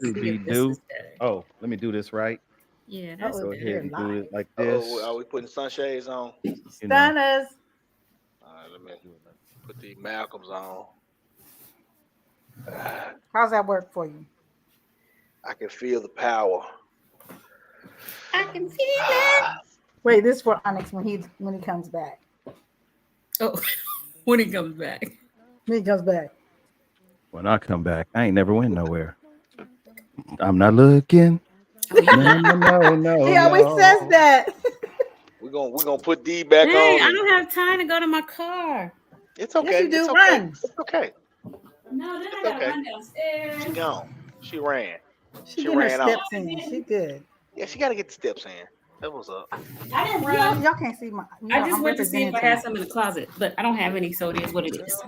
To See be if this due. is better. Oh, let me do this right. Yeah, that's Go better. ahead and do it like Oh, this. are we putting sunshades on? You know. Stunners. All right, let me put the Malcolms on. How's that work for you? I can feel the power. I can feel it. Wait, this is for Onyx when he comes back. Oh, when he comes back. When he comes back. When I come back, I ain't never went nowhere. I'm not looking. Oh, you No, no, no, He always says no. that. We're gonna put D back Dang, on. I don't have time to go to my car. It's okay. Yes, you do. It's okay. Run. It's okay. No, then I It's gotta okay. run downstairs. She gone. She ran. She She getting her ran off. steps in. She good. Yeah, she gotta get the steps in. That was up. I didn't run. Y'all can't see my. I just I'm went to see if I representing had some in the closet, but I don't have any, so it is what it is.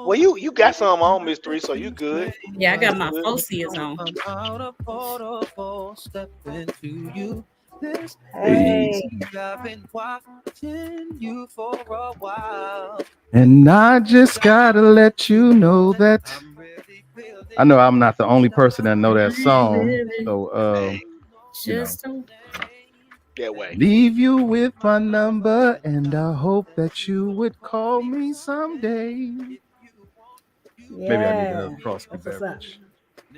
Well, you got some on, Miss Three, so you good. Yeah, I got my Fosias on. Out of protocol, step into you. This Hey. I've been watching you for a while. And I just gotta let you know that I know I'm not the only person that know that song. So Just don't. That way. leave you with my number, and I hope that you would call me someday. Yeah. Maybe I need a frosty That's what's up. beverage.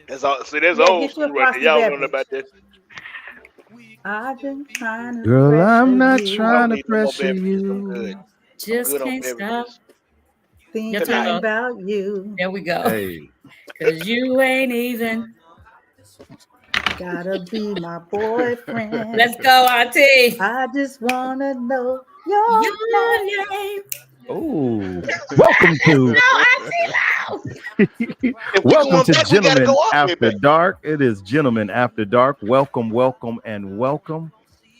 That's all. See, that's Yeah, old get you a school right frosty there. Y'all don't know beverage. about this. I've been trying to. Girl, I'm not you. I trying don't to need no more pressure beverages. I'm good. you. Just Good on can't stop. beverages. Thinking Tonight. about you. There we go. Hey, Cause you ain't even. Gotta be my boyfriend. Let's go, Auntie. I just wanna know your name. Your name. oh, welcome to If we welcome going to back, we gotta Gentlemen go all the way After back. Dark. It is Gentlemen After Dark. Welcome, welcome, and welcome.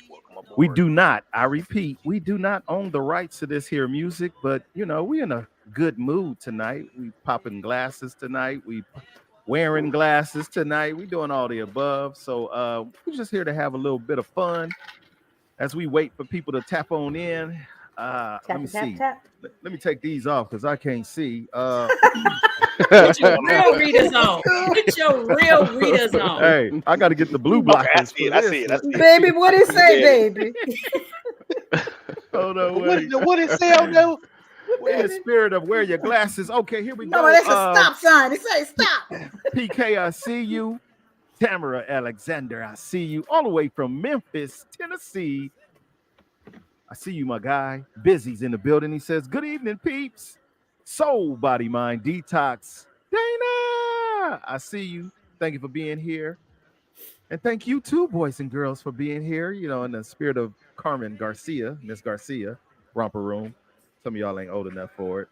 Welcome We aboard. do not, I repeat, we do not own the rights to this here music, but you know, we in a good mood tonight. We popping glasses tonight. We wearing glasses tonight. We doing all the above. So we're just here to have a little bit of fun as we wait for people to tap on in. Let Tap, me tap, see. tap. Let me take these off because I can't see. Put your real readers on. Put your real readers on. Hey, I got to get the blue Okay, I blockers. see it. for I this. see it. I see it. Baby, what it say, Yeah. baby? Hold on, wait. What it say on there? In the spirit of wear your glasses. Okay, here we go. No, that's a stop sign. It say stop. PK, I see you. Tamara Alexander, I see you. All the way from Memphis, Tennessee. I see you, my guy. Busy's in the building. He says, good evening, peeps. Soul, body, mind, detox. Dana, I see you. Thank you for being here. And thank you too, boys and girls, for being here. You know, in the spirit of Carmen Garcia, Miss Garcia, Romper Room. Some of y'all ain't old enough for it.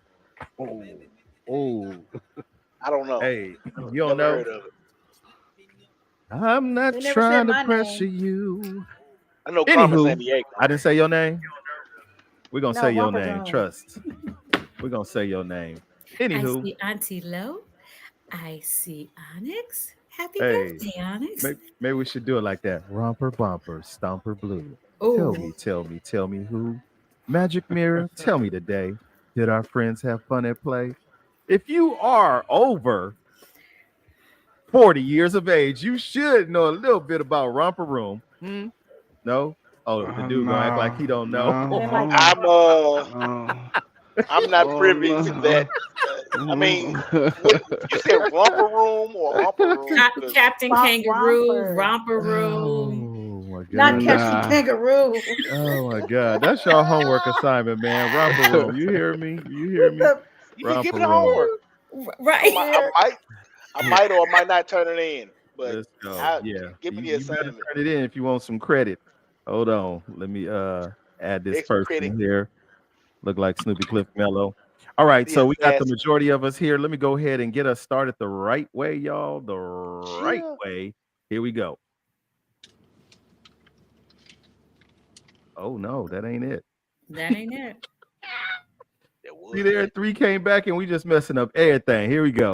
Oh. I don't know. Hey, you Never don't know? heard of it. I'm not They never trying said to my pressure name. you. I know Carmen Anywho, San Diego. I didn't say your name. We're going to No, say your Romper name. Room. Trust. We're going to say your name. I Anywho, see Auntie Lo. I see Onyx. Happy hey, birthday, Onyx. maybe we should do it like that. Romper, bumper, stomper, blue. Oh, Tell me who. Magic Mirror, tell me today. Did our friends have fun at play? If you are over 40 years of age, you should know a little bit about Romper Room. No? Oh, the dude gonna act like he don't know. I'm not privy to that. I mean, what, you said romper room or romper room? Captain Kangaroo, Romper Room. Oh my god. Not Captain Kangaroo. Oh my god. That's your homework assignment, man. Romper Room. You hear me? You hear me? You can give Romper me the homework. Right. I might or I might not turn it in. But Let's go. give me the You better assignment. turn it in if you want some credit. Hold on. Let me add this Extra person credit. here. Look like Snoopy Cliff Mello. All right, so we got the majority of us here. Let me go ahead and get us started the right way, y'all. The right way. Here we go. Oh no, that ain't it. That ain't it. See there, 3 came back and we just messing up everything. Here we go.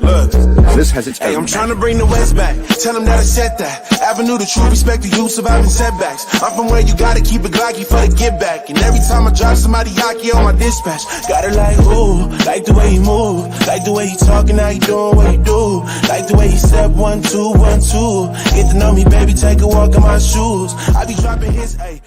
Look, this peasants. Hey, I'm trying to bring the West back. Tell them that I said that. Avenue to true respect the youth surviving setbacks. I'm from where you gotta keep it glocky for the get back. And every time I drive somebody hockey on my dispatch. Got her like, ooh, like the way he move. Like the way he talking, how he doing what he do. Like the way he step 1, 2, 1, 2. Get to know me, baby, take a walk in my shoes. I be dropping his, hey.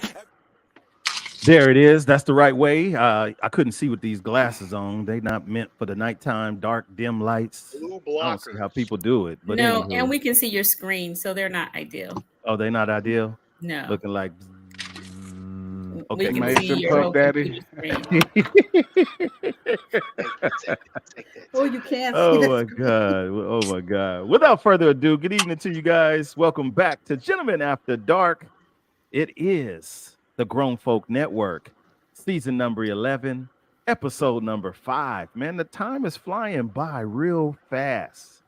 There it is. That's the right way. I couldn't see with these glasses on. They not meant for the nighttime, dark, dim lights. Blue I don't see how blockers. people do it. But No, anywho. and we can see your screen, so they're not ideal. Oh, they're not ideal? No. Looking like... We Okay. can Mason see your Puff whole Daddy. computer screen. Oh, you can't see Oh the my God. Oh my God. Without further ado, good evening to you guys. Welcome back to Gentlemen After Dark. It is the Grown Folk Network, season number 11, episode number 5. Man, the time is flying by real fast.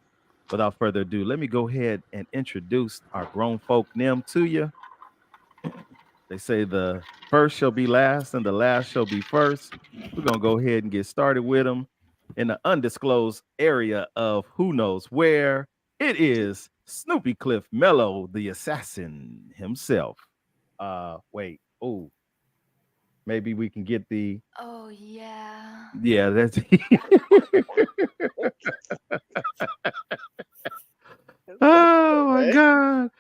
Without further ado, let me go ahead and introduce our Grown Folk NIM to you. They say the first shall be last and the last shall be first. We're going to go ahead and get started with them in the undisclosed area of who knows where. It is Snoopy Cliff Mello, the assassin himself. Wait. Oh, maybe we can get the. Oh, yeah. Yeah, that's. Oh my God.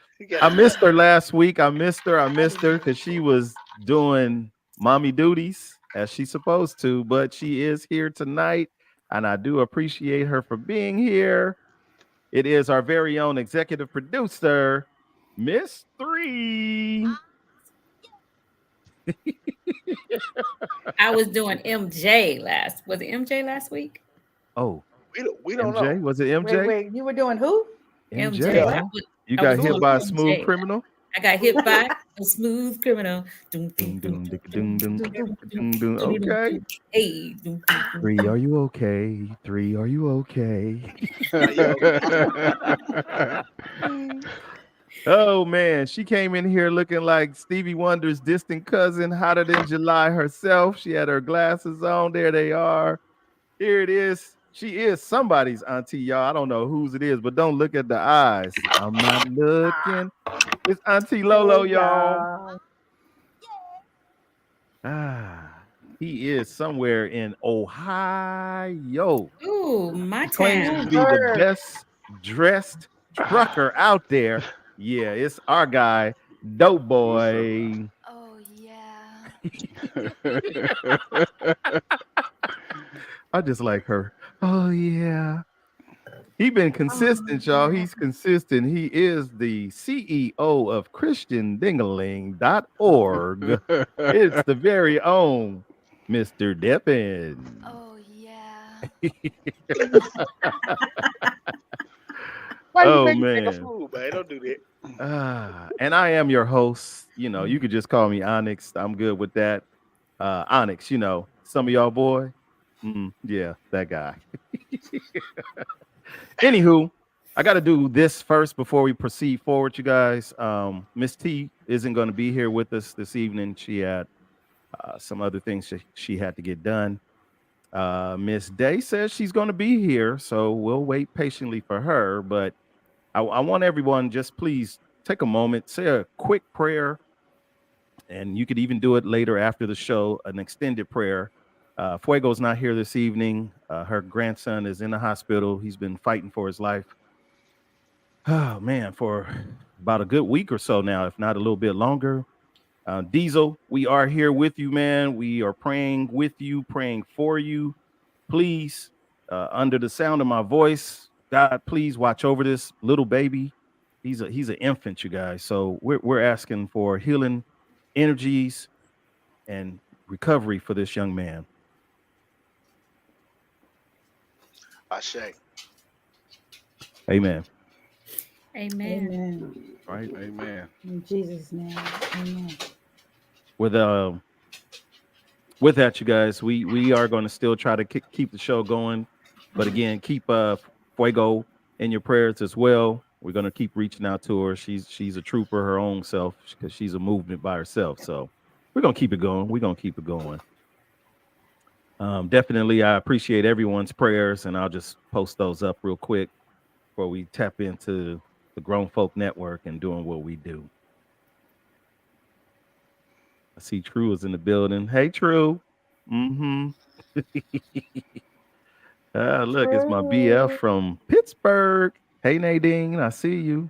I missed her last week. I missed her because she was doing mommy duties as she's supposed to, but she is here tonight, and I do appreciate her for being here. It is our very own executive producer, Miss 3. I was doing MJ last. Was it MJ last week? Oh, we don't MJ? know. Was it MJ? Wait, you were doing who? MJ. MJ. Huh? You got hit by a smooth MJ. criminal? I got hit by a smooth criminal. Okay. Hey. 3, are you okay? 3, are you okay? Oh man, she came in here looking like Stevie Wonder's distant cousin, hotter than July herself. She had her glasses on. There they are. Here it is. She is somebody's auntie, y'all. I don't know whose it is, but don't look at the eyes. I'm not looking. It's Auntie Lolo, y'all. He is somewhere in Ohio. Ooh, my Claims to town. be the best dressed trucker out there. Yeah, it's our guy, Dope Boy. Oh, yeah. I just like her. Oh, yeah. He been consistent, y'all. He's consistent. He is the CEO of ChristianDingaling.org. It's the very own Mr. Deppin. Oh, yeah. Why Oh, you make a man. fool, man? Don't do that. And I am your host. You know, you could just call me Onyx. I'm good with that. Onyx, you know, some of y'all boy. Yeah, that guy. Anywho, I got to do this first before we proceed forward, you guys. Miss T isn't going to be here with us this evening. She had some other things she had to get done. Miss Day says she's going to be here, so we'll wait patiently for her. But I want everyone just please take a moment, say a quick prayer, and you could even do it later after the show, an extended prayer. Fuego's not here this evening. Her grandson is in the hospital. He's been fighting for his life. Oh, man, for about a good week or so now, if not a little bit longer. Diesel, we are here with you, man. We are praying with you, praying for you. Please, under the sound of my voice, God, please watch over this little baby. He's an infant, you guys. So we're asking for healing energies and recovery for this young man. Ashe. Amen. Amen. Amen. Right. Amen. In Jesus' name. Amen. With that, you guys, we are going to still try to keep the show going, but again, keep Fuego in your prayers as well. We're going to keep reaching out to her. She's a trooper her own self because she's a movement by herself. So we're going to keep it going. We're going to keep it going. Definitely, I appreciate everyone's prayers, and I'll just post those up real quick before we tap into the Grown Folk Network and doing what we do. I see True is in the building. Hey, True. Mm-hmm. Look, it's my BF from Pittsburgh. Hey, Nadine, I see you.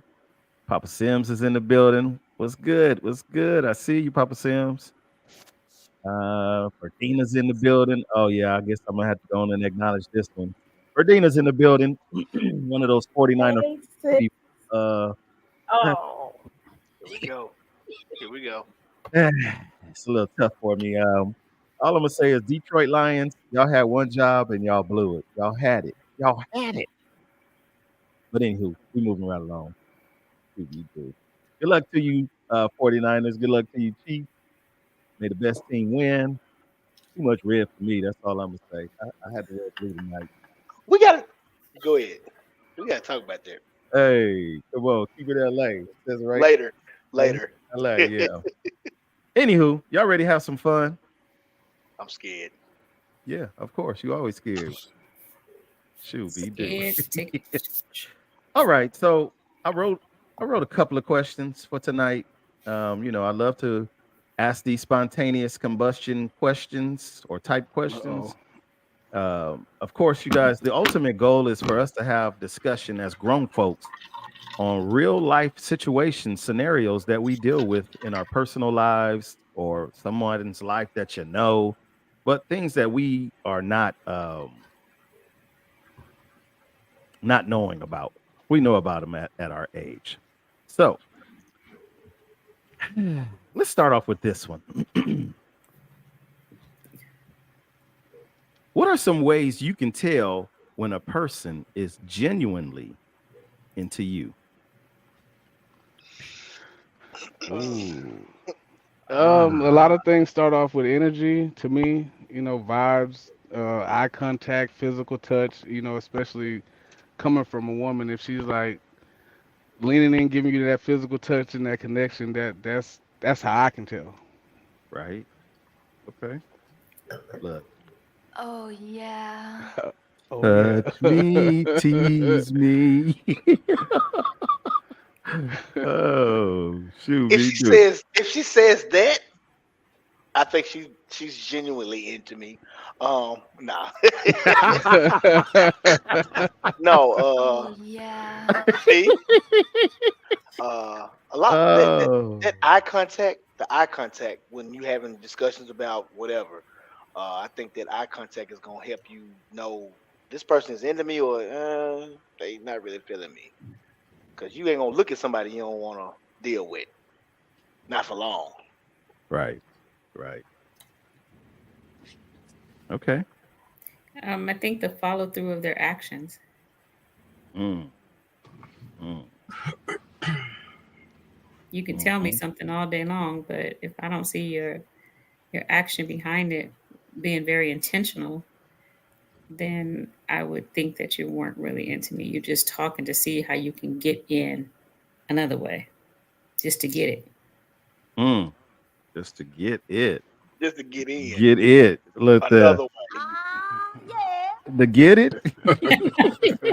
Papa Sims is in the building. What's good? What's good? I see you, Papa Sims. Ferdina's in the building. Oh, yeah, I guess I'm going to have to go on and acknowledge this one. Ferdina's in the building. One of those 49er Hey, sis. people. Oh, Here we go. Here we go. It's a little tough for me. All I'm gonna say is Detroit Lions, y'all had one job and y'all blew it. Y'all had it. Y'all had it. But anywho, we moving right along. See what you do. Good luck to you, 49ers. Good luck to you, Chiefs. May the best team win. Too much red for me. That's all I'm gonna say. I had to wear blue tonight. We got to go ahead. We got to talk about that Hey, come on, keep it LA. Says it right. later. LA, yeah. Anywho, y'all ready to have some fun? I'm scared. Yeah, of course. You always scared. Shoot, you do. All right. So I wrote a couple of questions for tonight. I love to ask these spontaneous combustion questions or type questions. Of course, you guys, the ultimate goal is for us to have discussion as grown folks on real life situations, scenarios that we deal with in our personal lives or someone's life that you know, but things that we are not knowing about. We know about them at our age. So let's start off with this one. What are some ways you can tell when a person is genuinely into you? Ooh. A lot of things start off with energy to me, vibes, eye contact, physical touch, especially coming from a woman. If she's like leaning in, giving you that physical touch and that connection, that's how I can tell. Right. Okay. Look. Oh yeah. Oh yeah. Touch me, tease me. Oh, shoot, If me she too. says that, I think she's genuinely into me. Nah. No, Oh yeah. see, a lot Oh, that eye contact, the eye contact when you having discussions about whatever. I think that eye contact is gonna help you know this person is into me or they not really feeling me. Cause you ain't gonna look at somebody you don't want to deal with, not for long. right, right. Okay. I think the follow through of their actions. Mm, mm, You can tell me mhm. something all day long, but if I don't see your action behind it being very intentional, then I would think that you weren't really into me. You're just talking to see how you can get in another way, just to get it. Mm. Just to get it. Just to get in Get it. Look, another way. the get it.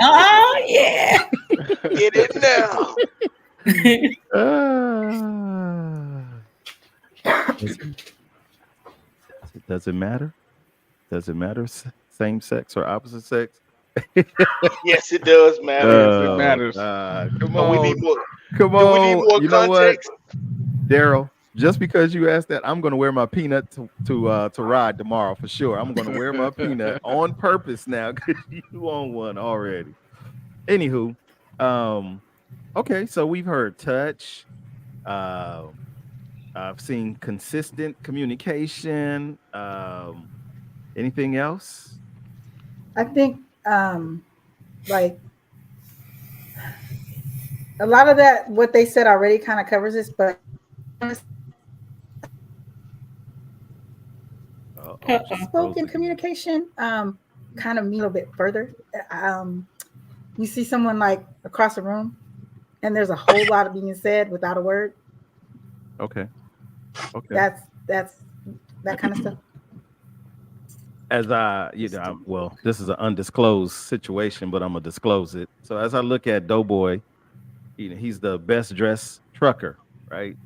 Oh yeah. Get it now. Ah. Does does it matter? Does it matter? Same sex or opposite sex? Yes, it does matter. Yes, it Oh, matters. come But we need on. more. Come Do we need on. more You know what, context? Daryl? Just because you asked that, I'm gonna wear my peanut to ride tomorrow for sure. I'm gonna wear my peanut on purpose now because you on one already. Anywho, um, okay, so we've heard touch. Um, I've seen consistent communication. Anything else? I think like a lot of that what they said already kind of covers this, but Uh-oh, she's spoken frozen. communication kind of me a little bit further. You see someone like across the room and there's a whole lot of being said without a word. Okay. Okay. That's that kind of stuff. as well, this is an undisclosed situation, but I'm gonna disclose it. So as I look at Doughboy, he's the best dressed trucker, right?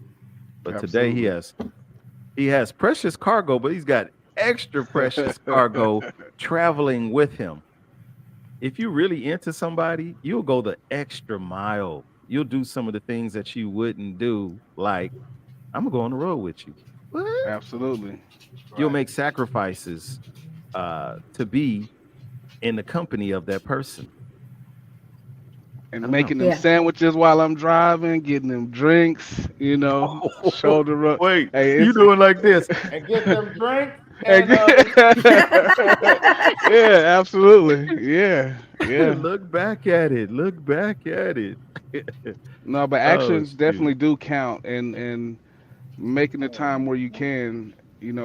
But today Absolutely. he has precious cargo, but he's got extra precious cargo traveling with him. If you really into somebody, you'll go the extra mile. You'll do some of the things that you wouldn't do, like I'm gonna go on the road with you. What? Absolutely. You'll Right. make sacrifices to be in the company of that person. I And don't know. making them Yeah. sandwiches while I'm driving, getting them drinks, shoulder rub. Wait, Hey, you it's doing like this and get them drinks Hey, and yeah, absolutely. Yeah, yeah. look back at it. Look back at it. No, but Oh actions shoot. definitely do count, and making the time where you Mhm. can,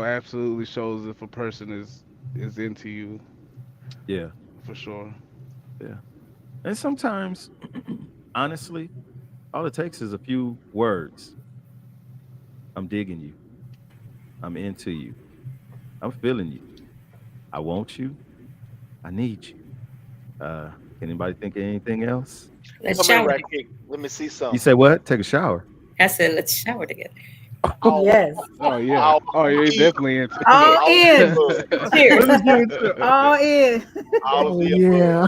absolutely shows if a person is into you Yeah, for sure. yeah. And sometimes, honestly, all it takes is a few words. I'm digging you. I'm into you. I'm feeling you. I want you. I need you. Uh, anybody think of anything else? Let's Come here shower right together. quick. Let me see You something. say what? Take a shower. I said, let's shower together. All, Yes. Oh yeah. all Oh yeah, the definitely into. All all the in. above. Cheers. Let us get into it. All in. All of Oh the above. yeah.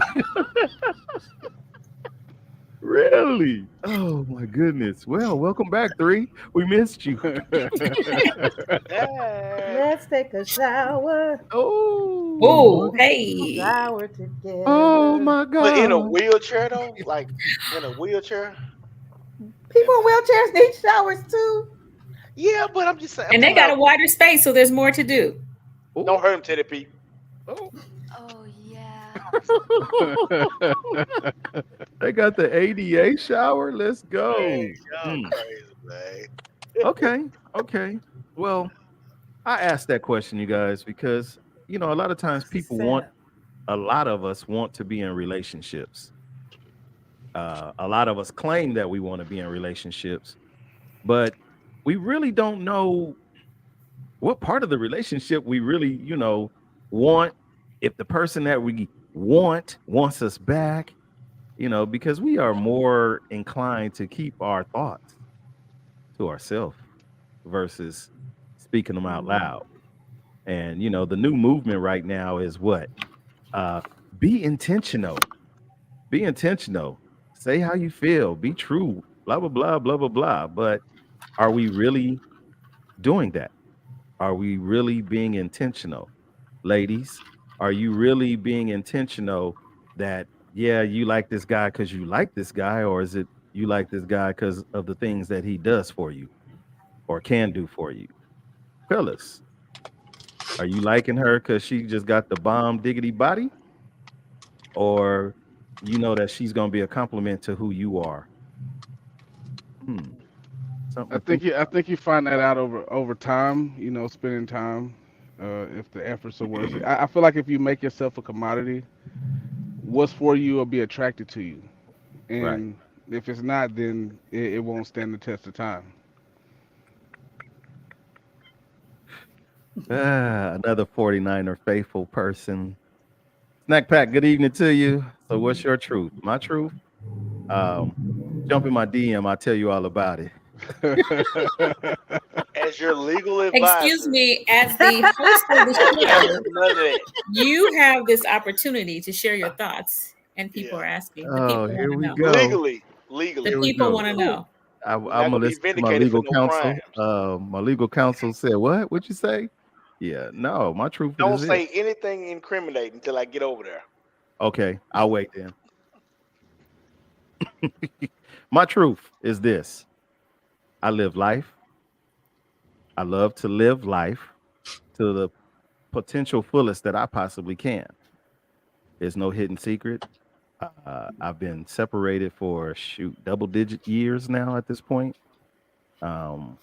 Really? Oh my goodness. Well, welcome back, three. We missed you. Yeah. Let's take a shower. Oh. Oh, hey. Shower Oh together. my But in a God. wheelchair though, like in a wheelchair. People in wheelchairs need showers too. Yeah, but I'm just saying. I'm And they talking got a about. wider space, so there's more to do. Don't Oh. hurt him, Teddy P. Oh. Oh, yeah. They got the ADA shower. Let's Man, go. y'all Mm. crazy, man. Okay. Okay. Well, I asked that question, you guys, because a lot of times It's a people want setup. a lot of us want to be in relationships. A lot of us claim that we want to be in relationships, but we really don't know what part of the relationship we really, want. If the person that we want wants us back, because we are more inclined to keep our thoughts to ourselves versus speaking them out Mhm. loud. And the new movement right now is what? Uh, be intentional. Be intentional. Say how you feel. Be true. Blah blah blah blah blah blah. But are we really doing that? Are we really being intentional? Ladies, are you really being intentional that, yeah, you like this guy because you like this guy, or is it you like this guy because of the things that he does for you or can do for you? Fellas, are you liking her because she just got the bomb diggity body, or you know that she's going to be a compliment to who you are? Hmm, something I to think think you I about. think you find that out over time, spending time, if the efforts are worth it. I feel like if you make yourself a commodity, what's for you will be attracted to you. Right. And if it's not, then it won't stand the test of time. Another 49er faithful person. Snack Pack, good evening to you. So, what's your truth? My truth? Um, Jump in my DM. I'll tell you all about it. As your legal Excuse advisor, me, as the host of the don't answer show, none of that. you have this opportunity to share your thoughts, and people Yeah, are asking. The Oh, people want here to we know. go. The legally, Here we people go. want to know. I'm we're not gonna gonna be listen to my vindicated for legal no counsel. crimes. My legal counsel said, "What? What'd you say?" Yeah, no, my truth Don't is this. say anything incriminating until I get over there. Okay, I'll wait then. My truth is this. I live life. I love to live life to the potential fullest that I possibly can. There's no hidden secret. I've been separated for double digit years now at this point. Um,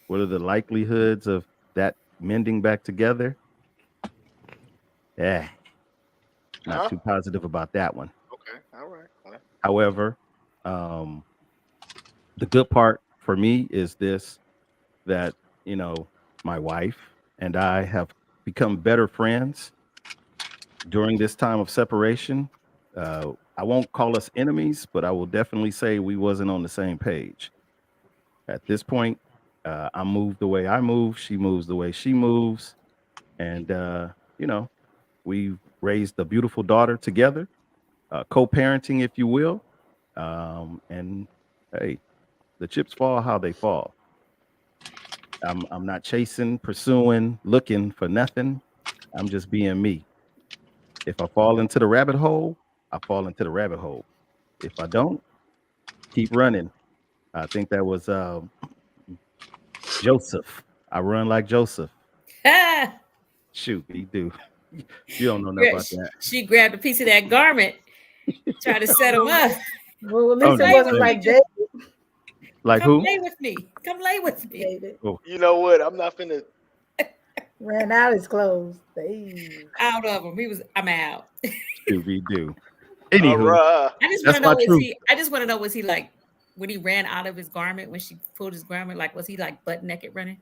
what are the likelihoods of that mending back together? Yeah, not Huh? too positive about that one. Okay. All right. Well, However, um, the good part for me is this, that, my wife and I have become better friends. during this time of separation, I won't call us enemies, but I will definitely say we wasn't on the same page. At this point, I move the way I move, she moves the way she moves, and you know, we raised a beautiful daughter together, co-parenting, if you will. And hey, the chips fall how they fall. I'm not chasing, pursuing, looking for nothing. I'm just being me. If I fall into the rabbit hole, I fall into the rabbit hole. If I don't, keep running. I think that was Joseph. I run like Joseph. Ah, Shoot, he do. You don't know nothing yeah, about that. she grabbed a piece of that garment, tried to set him up. Well, at Oh least it no, Play wasn't with hey, me, like just like come who? lay with me. Come lay with me. David. Oh, You know what? I'm not finna. Ran out his clothes. Hey. Out of him. I'm out. shoot, he do. All Anywho, right. I just want that's to my know truth. I just want to know, was he like when he ran out of his garment, when she pulled his garment, like was he like butt naked running?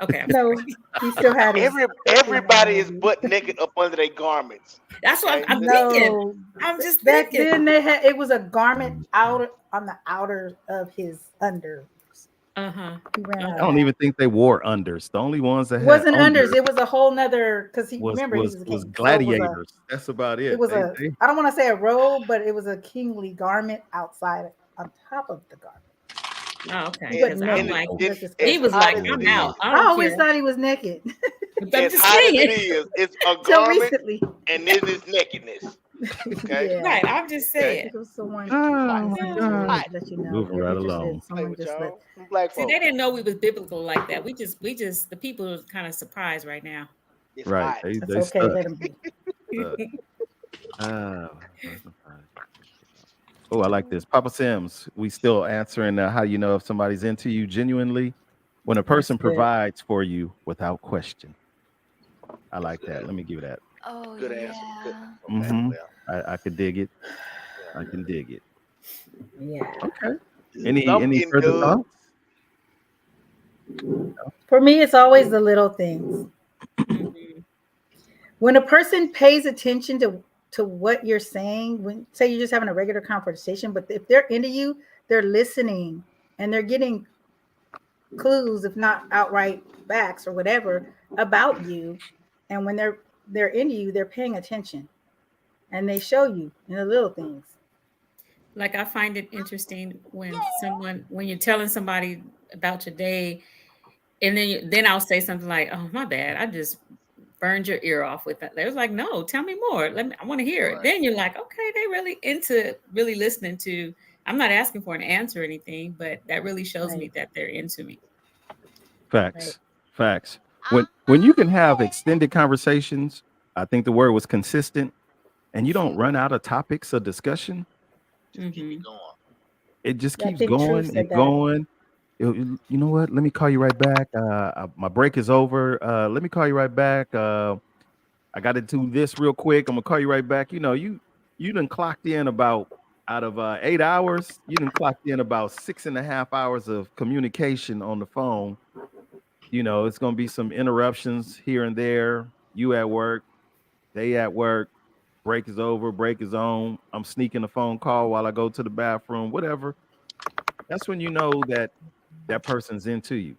Okay, I'm No, sorry. he still had his thing Everybody is on. butt naked up under their garments. That's what Okay, I'm thinking. No, I'm just back thinking. then they had it was a garment out on the outer of his under. Uh-huh. He ran out I of don't Okay. that. even think they wore unders. The only ones that It had wasn't unders. under It was a whole nother because he was remember he was was a was king. So gladiators. That's about it it. was They a they I don't want to say a robe, but it was a kingly garment outside on top of the garment. Oh, okay. and, But Because I'm and like, naked. oh, That's just as he was hot like, as boy, it I'm is, out. I I don't always care. thought he was naked I'm as just hot as it saying. is, it's a till garment recently. and then it's nakedness. Okay, Yeah. Right. I'm just okay. saying. It was someone Hot, oh my listening to God. hot. let you know if Moving you're right interested. along. Play Someone with just let y'all. Some black See, they folks. didn't know we was biblical like that. We just the people are kind of surprised right now. It's Right. hot. that's They okay. stuck. Let him be. Stuck. Ah, oh, I like this. Papa Sims, we still answering how you know if somebody's into you genuinely when a That's person good. provides for you without question. I That's like good. that. Let me give you that. Oh, Good answer. Good. yeah. Okay. Hmm. Well. I could dig it. Yeah. I can dig it. Yeah. Okay. Some Any in further dubs. thoughts? For me, it's always the little things. Mhm. When a person pays attention to what you're saying, when say you're just having a regular conversation, but if they're into you, they're listening and they're getting clues, if not outright facts or whatever, about you. And when they're into you, they're paying attention and they show you in the little things. Like I find it interesting when you're telling somebody about your day, and then I'll say something like, "Oh, my bad, I just burned your ear off with that." They was like, "No, tell me more. I want to hear it." Right. Then you're like, "Okay, they really into really listening to." I'm not asking for an answer or anything, but that really shows me Right. that they're into me. Right. Facts. Facts. When you can have extended conversations, I think the word was consistent, and you don't run out of topics of discussion. Just keep it Hmm. going. It just I keeps think Truth going and said that. going. You know what? Let me call you right back. My break is over. Let me call you right back. I got to do this real quick. I'm gonna call you right back. You done clocked in about out of 8 hours. You done clocked in about 6.5 hours of communication on the phone. It's gonna be some interruptions here and there. You at work, they at work. Break is over. Break is on. I'm sneaking a phone call while I go to the bathroom. Whatever. That's when you know that person's into you.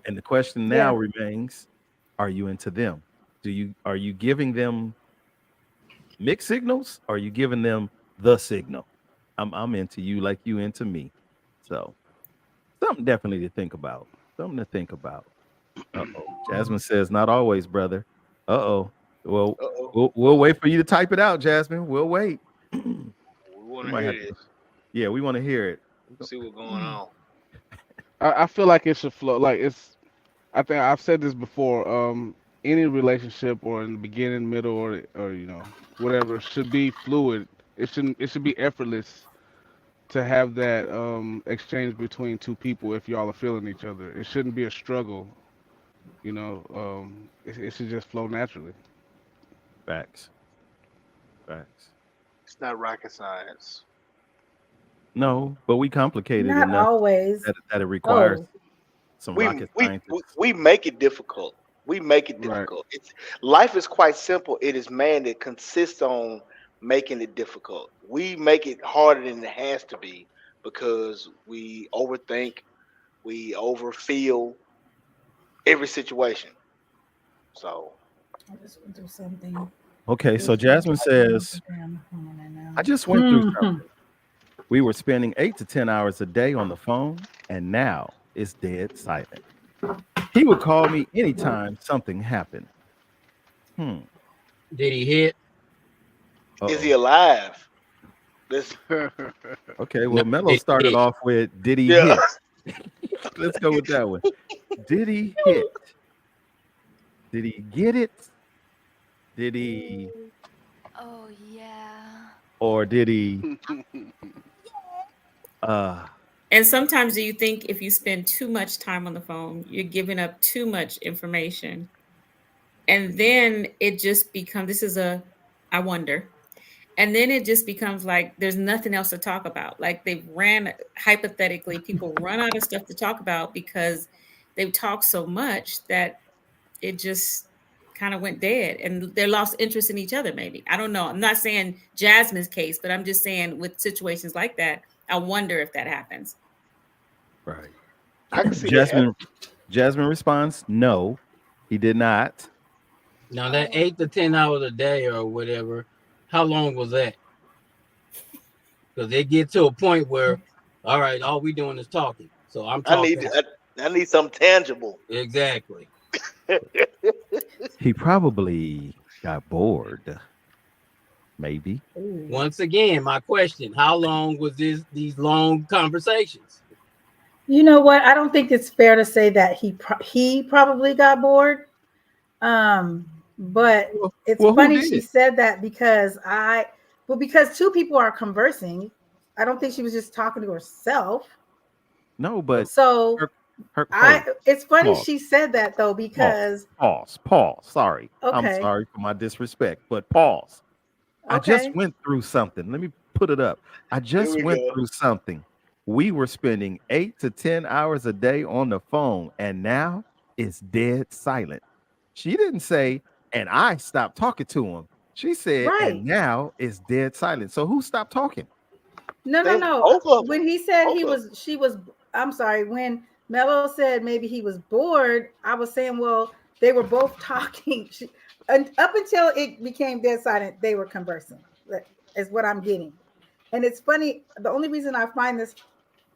And the question Yeah. now remains: are you into them? Are you giving them mixed signals? Or are you giving them the signal? I'm into you like you into me. So something definitely to think about. Something to think about. Uh-oh. Jasmine says, not always, brother. Uh-oh. Well, Uh oh. we'll wait for you to type it out, Jasmine. We'll wait. We We want to might hear have to. this. Yeah, we want to hear it. See what's going on. I feel like it should flow. Like I think I've said this before. Any relationship or in the beginning, middle, or whatever should be fluid. It should be effortless to have that exchange between two people if y'all are feeling each other. It shouldn't be a struggle. It should just flow naturally. Facts. Facts. It's not rocket science. No, but we complicated Not enough always. that it requires Oh, some We rocket we we scientists. we make it difficult. We make it Right. difficult. It's life is quite simple. It is man that consists on making it difficult. We make it harder than it has to be because we overthink, we overfeel every situation. So I just went through something. Okay, It so was funny. Jasmine says, I just went through something. We were spending 8 to 10 hours a day on the phone, and now it's dead silent. He would call me anytime something happened. Hmm. Did he hit? is he Uh-oh. alive? This Okay, No, well, Mello did he started hit? off with, did he yeah. hit? Let's go with that one. Did he hit? Did he get it? Did he, Oh, yeah. or did he, uh, And sometimes do you think if you spend too much time on the phone, you're giving up too much information? And then it just becomes this is a I wonder. And then it just becomes like there's nothing else to talk about. Like they've ran hypothetically, people run out of stuff to talk about because they've talked so much that it just kind of went dead and they lost interest in each other, maybe. I don't know. I'm not saying Jasmine's case, but I'm just saying with situations like that, I wonder if that happens. right. I can see that happen. Jasmine responds, no, he did not. Now that 8 to 10 hours a day or whatever, how long was that? Because they get to a point where, all right, all we doing is talking. So I'm I need talking. I need something tangible. Exactly. He probably got bored. Maybe. Once again, my question: how long was these long conversations? You know what? I don't think it's fair to say that he probably got bored. But it's Well, who funny she did? said that because two people are conversing. I don't think she was just talking to herself. No, but So hold on. it's funny Pause. she said that though because Pause. Sorry. I'm okay, sorry for my disrespect, but pause. I just okay, went through something. Let me put it up. I Here just we went go. through something. We were spending 8 to 10 hours a day on the phone, and now it's dead silent. She didn't say, and I stopped talking to him. She said, right. and now it's dead silent. So who stopped talking? No. Both of them. When he said Both of them. she was, I'm sorry. When Mello said maybe he was bored, I was saying, well, they were both talking. And up until it became dead silent, they were conversing. Is what I'm getting. And it's funny. The only reason I find this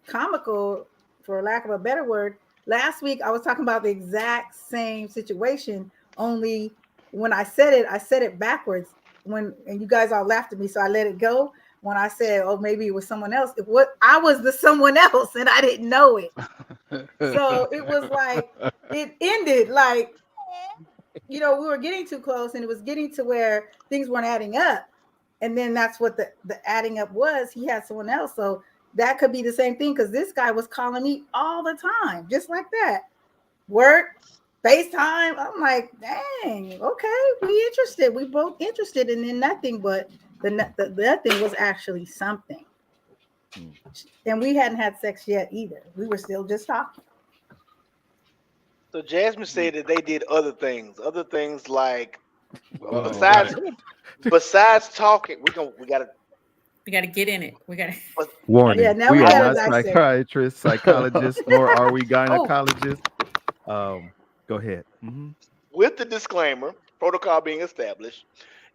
comical, for lack of a better word, last week I was talking about the exact same situation. Only when I said it backwards. And you guys all laughed at me, so I let it go. When I said, "Oh, maybe it was someone else," I was the someone else, and I didn't know it. So it was like it ended like we were getting too close, and it was getting to where things weren't adding up. And then that's what the adding up was. He had someone else, so that could be the same thing because this guy was calling me all the time, just like that. Work, FaceTime. I'm like, dang, okay, we interested. We both interested, and then nothing. But the nothing was actually something. And we hadn't had sex yet either. We were still just talking. So Jasmine said that they did other things like Oh, besides besides talking. We gotta get in it. We got to. Yeah, Warning, now we we are gotta not dissect. psychiatrists, psychologists, nor are we Oh, gynecologists. Go ahead. with the disclaimer, protocol being established.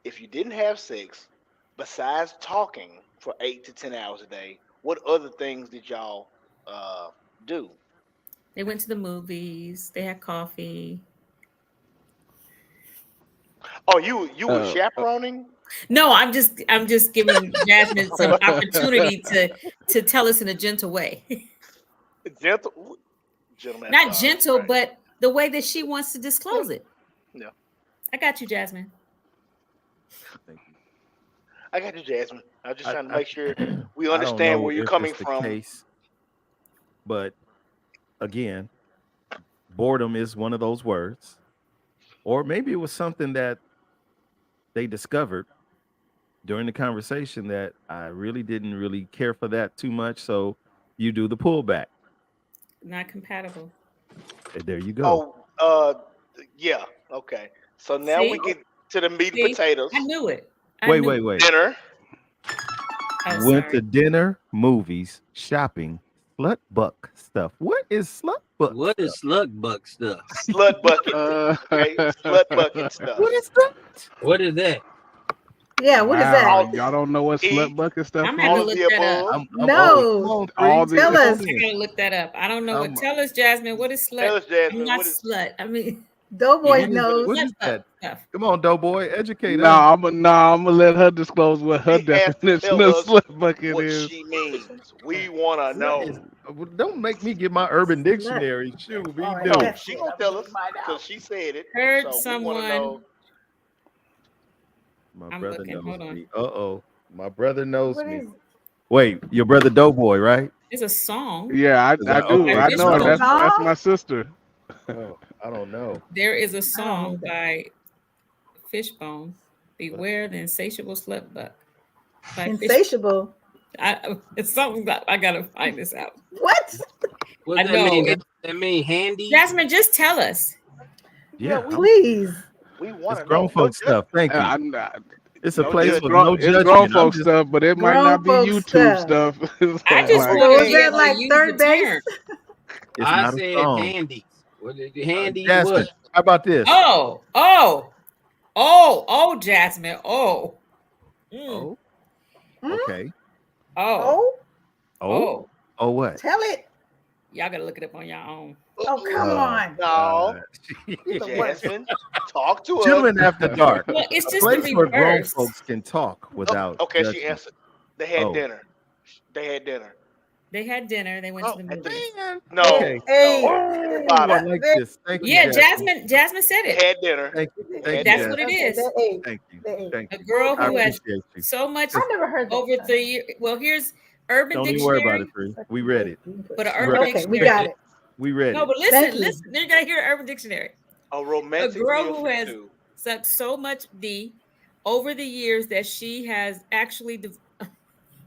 If you didn't have sex, besides talking for 8 to 10 hours a day, what other things did y'all do? They went to the movies. They had coffee. Oh, you were uh, chaperoning? No, I'm just giving Jasmine some opportunity to tell us in a gentle way. Gentle gentlemen at the Not bar. gentle, Right. but the way that she wants to Yeah. disclose it. Yeah. I got you, Jasmine. Thank you. I got you, Jasmine. I'm just I, trying to I, make sure we I don't understand know where you're if coming it's the from. case, but again, boredom is one of those words. Or maybe it was something that they discovered during the conversation that I really didn't really care for that too much. So you do the pullback. Not compatible. And there you go. Oh, Yeah. Okay. So now we See? get to the meat and See? potatoes. I knew it. I Wait, knew wait, it. wait. Dinner. Oh, Went to sorry. dinner, movies, shopping, slut buck stuff. What is slut buck What stuff? is slug buck stuff? Slut bucket. Okay. Slut bucket stuff. What is that? What is that? Yeah, what is Wow, that? y'all don't know what E, slut bucket stuff I'm gonna have all to is? of look the that up. above. I'm No. Come on, All three. the- Tell us. I gotta look that up. I don't know what. I'm- Tell us, Jasmine. What is slut? Tell us, Jasmine, I'm not what is- slut. I mean, Doughboy What is- knows. what is slut that? stuff. Come on, Doughboy, educate us. Nah, I'm gonna let her disclose what her She has to definition tell of us slut bucket what is. she means. We want to What know. is- Don't make me get my Urban Dictionary. Shoot, be All right, doing. No, that's she it. gonna I'm tell gonna us find out. because she said it. Heard So we want to someone. know. My I'm brother looking, knows hold on. me. Uh-oh. My brother knows What me. is Wait, your brother Doughboy, right? It's a song. Yeah, I that- do. okay, I Fish know her. Bone. That's my sister. Oh, I don't know. There is a know song that. by Fishbone. Beware the insatiable slut buck. By insatiable? It's something that I gotta find this out. What? What I does know. that mean? That mean handy? Jasmine, just tell us. Yeah, Please. We want it's to grown know. folks stuff. Thank you. It's a no place judgment. with no It's judgment. grown I'm folk just- stuff, but it might Grown not be folk YouTube stuff. stuff. I So, just like, want So to is be that able like to use third the base? term. It's I not a said song. handies. What is it? Handies? Jasmine, What? how about this? Oh, Jasmine. Oh. Oh, Hmm? okay. Oh. Oh, oh, what? Tell it. Y'all gotta look it up on your own. Oh, come on. No, The worst. Jasmine, talk to us. Chilling after dark. Well, it's A just the place where grown reverse. folks can talk without. Okay, she judgment. answered. They had Oh. dinner. They had dinner. They had dinner. They went Oh, to the movies. Man. No, Okay. Hey. no. Oh, Bobby. I like this. Thank you. Yeah, Jasmine said They it. had dinner. Thank you. Thank That's you, That's Jasmine. what it Okay, is. that eight. Thank you. That eight. Thank A you. girl I who has appreciate you. so much I never heard that. over 3 years. Well, here's Urban Don't even worry Dictionary. about it, Free. We read it. But an Right. Urban Okay, we Dictionary. got it. We read No, it. but Thank listen. you. You gotta hear Urban Dictionary. A A romantic girl meal who for has two. sucked so much D over the years that she has actually.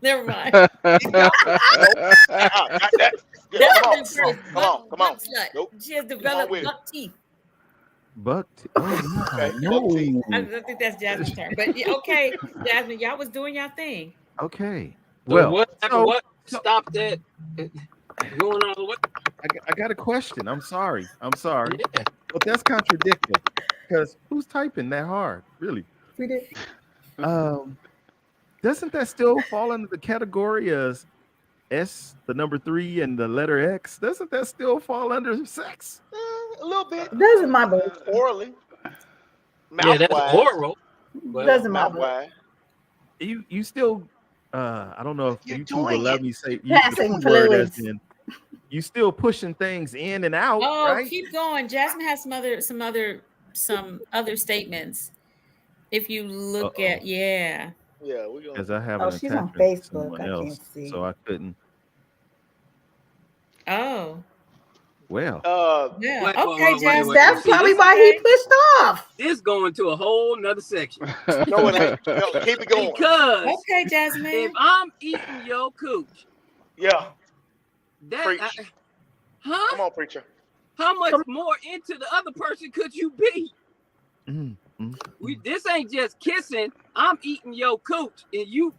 Never mind. Not that. Yeah, That's come the on. reverse. Come on. Come on. Buck slut. Nope. She has developed with it. buck teeth. Buck. Oh, Okay, no. buck teeth. I think that's Jasmine's term. But yeah, okay, Jasmine, y'all was doing your thing. Okay. So Well, what so- stopped that going on? What? I got a question. I'm sorry. Yeah. But that's contradicting. Because who's typing that hard? Really? We did. Doesn't that still fall under the category as S, the number 3, and the letter X? Doesn't that still fall under sex? A little bit. It doesn't my book. Orally. Yeah, that's Mouth-wise. oral. Well, Doesn't my book. Mouth-wise. You still I don't know if You're YouTube will doing let it. me say Passing the word as fluids. in you still pushing things in and out, Oh, right? keep going. Jasmine has some other statements. If you look at Yeah, we're gonna. Because I have Oh, an she's on attachment to Facebook. someone I else, can't see. so I couldn't. Oh, Well, yeah. Wait, Okay, wait, Jasmine. wait. That's See, probably this- why he pushed off. This going to a whole nother section No, it ain't. No, keep it going. because Okay, Jasmine. if I'm eating your cooch, Yeah. that Preach. Come huh? on, preacher. How much more into the other person could you be? This ain't just kissing. I'm eating your cooch, and you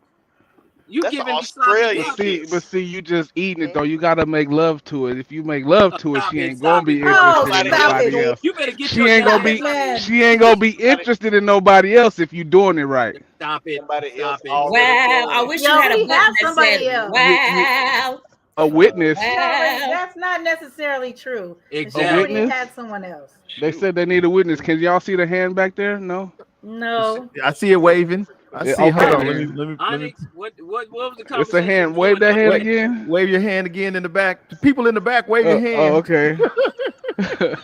That's giving me Australian. sloppy See, you just eating it though. You gotta make love to it. If you make love to it, Stop she it, ain't gonna be stop interested it. in Oh, stop nobody it. else. You better get She your ain't dumb gonna be. ass- Man. She ain't gonna be interested in nobody else if you doing it right. Stop it. Somebody Stop else it. already Wow, doing I it. wish Yo, you had a we button have that somebody said, else. wow. A witness. No, Wow. that's not necessarily true. She Exactly. already witness? had someone else. They said they need a witness. Can y'all see the hand back there? No. No. I see it waving. I Yeah, see it. Hold okay, on. Let then. me Onyx, what was the It's conversation? a hand. you Wave and that I hand had? again. wave your hand again in the back. The people in the back, wave your hand. Oh, okay. That's a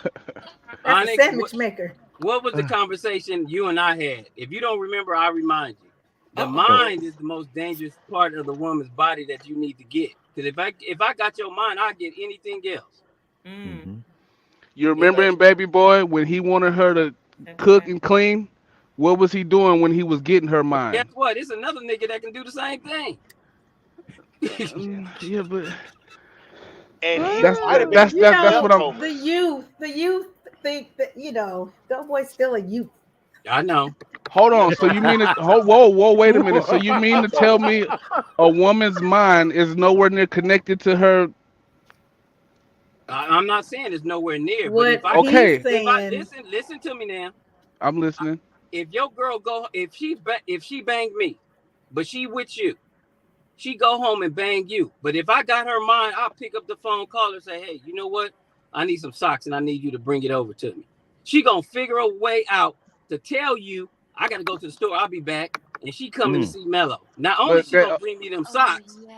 Onyx, sandwich maker. What was the conversation you and I had? If you don't remember, I remind you. The Uh-oh. mind is the most dangerous part of the woman's body that you need to get. Because if I got your mind, I get anything else. Mm. You remember in Baby Boy when he wanted her to cook and clean? What was he doing when he was getting her Guess mind? what? It's another nigga that can do the same thing. Yeah, but And he That's- might have been that's- You that's know, what I'm- the youth think that that boy's still a youth. I know. Hold on. So you mean it? Whoa, wait a minute. So you mean to tell me a woman's mind is nowhere near connected to her? I'm not saying it's nowhere near, but What if I he's Okay, if I saying, listen to me now. I'm listening. If your girl if she banged me, but she with you, she go home and bang you. But if I got her mind, I'll pick up the phone, call her, say, hey, you know what? I need some socks and I need you to bring it over to me. She gonna figure a way out to tell you, I gotta go to the store, I'll be back. And she coming to see Mello. Not only But she gonna bring me them Oh socks, yeah.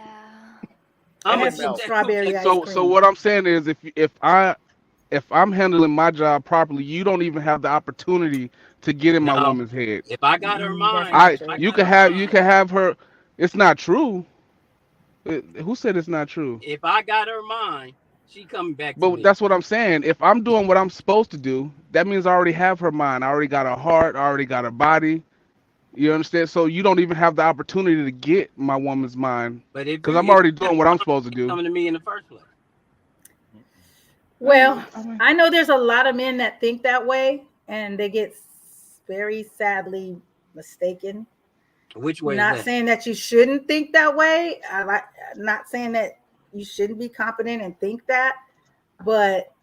I'm and gonna have Hey, some get Mel. that coochie. strawberry ice so cream. what I'm saying is, if I'm handling my job properly, you don't even have the opportunity to get in my No, woman's head. if I got her That's mind, not I if I true. you got can her mind, have her. It's not true. Who said it's not true? if I got her mind, she coming back to But me. that's what I'm saying. If I'm doing what I'm supposed to do, that means I already have her mind. I already got her heart. I already got her body. You understand? So you don't even have the opportunity to get my woman's mind But if because you I'm if already you got doing what her I'm mind, supposed to you ain't do. coming to me in the first place. Well, I mean, I know there's a lot of men that think that way, and they get very sadly mistaken. Which way is Not that? saying that you shouldn't think that way. Not saying that you shouldn't be confident and think that, but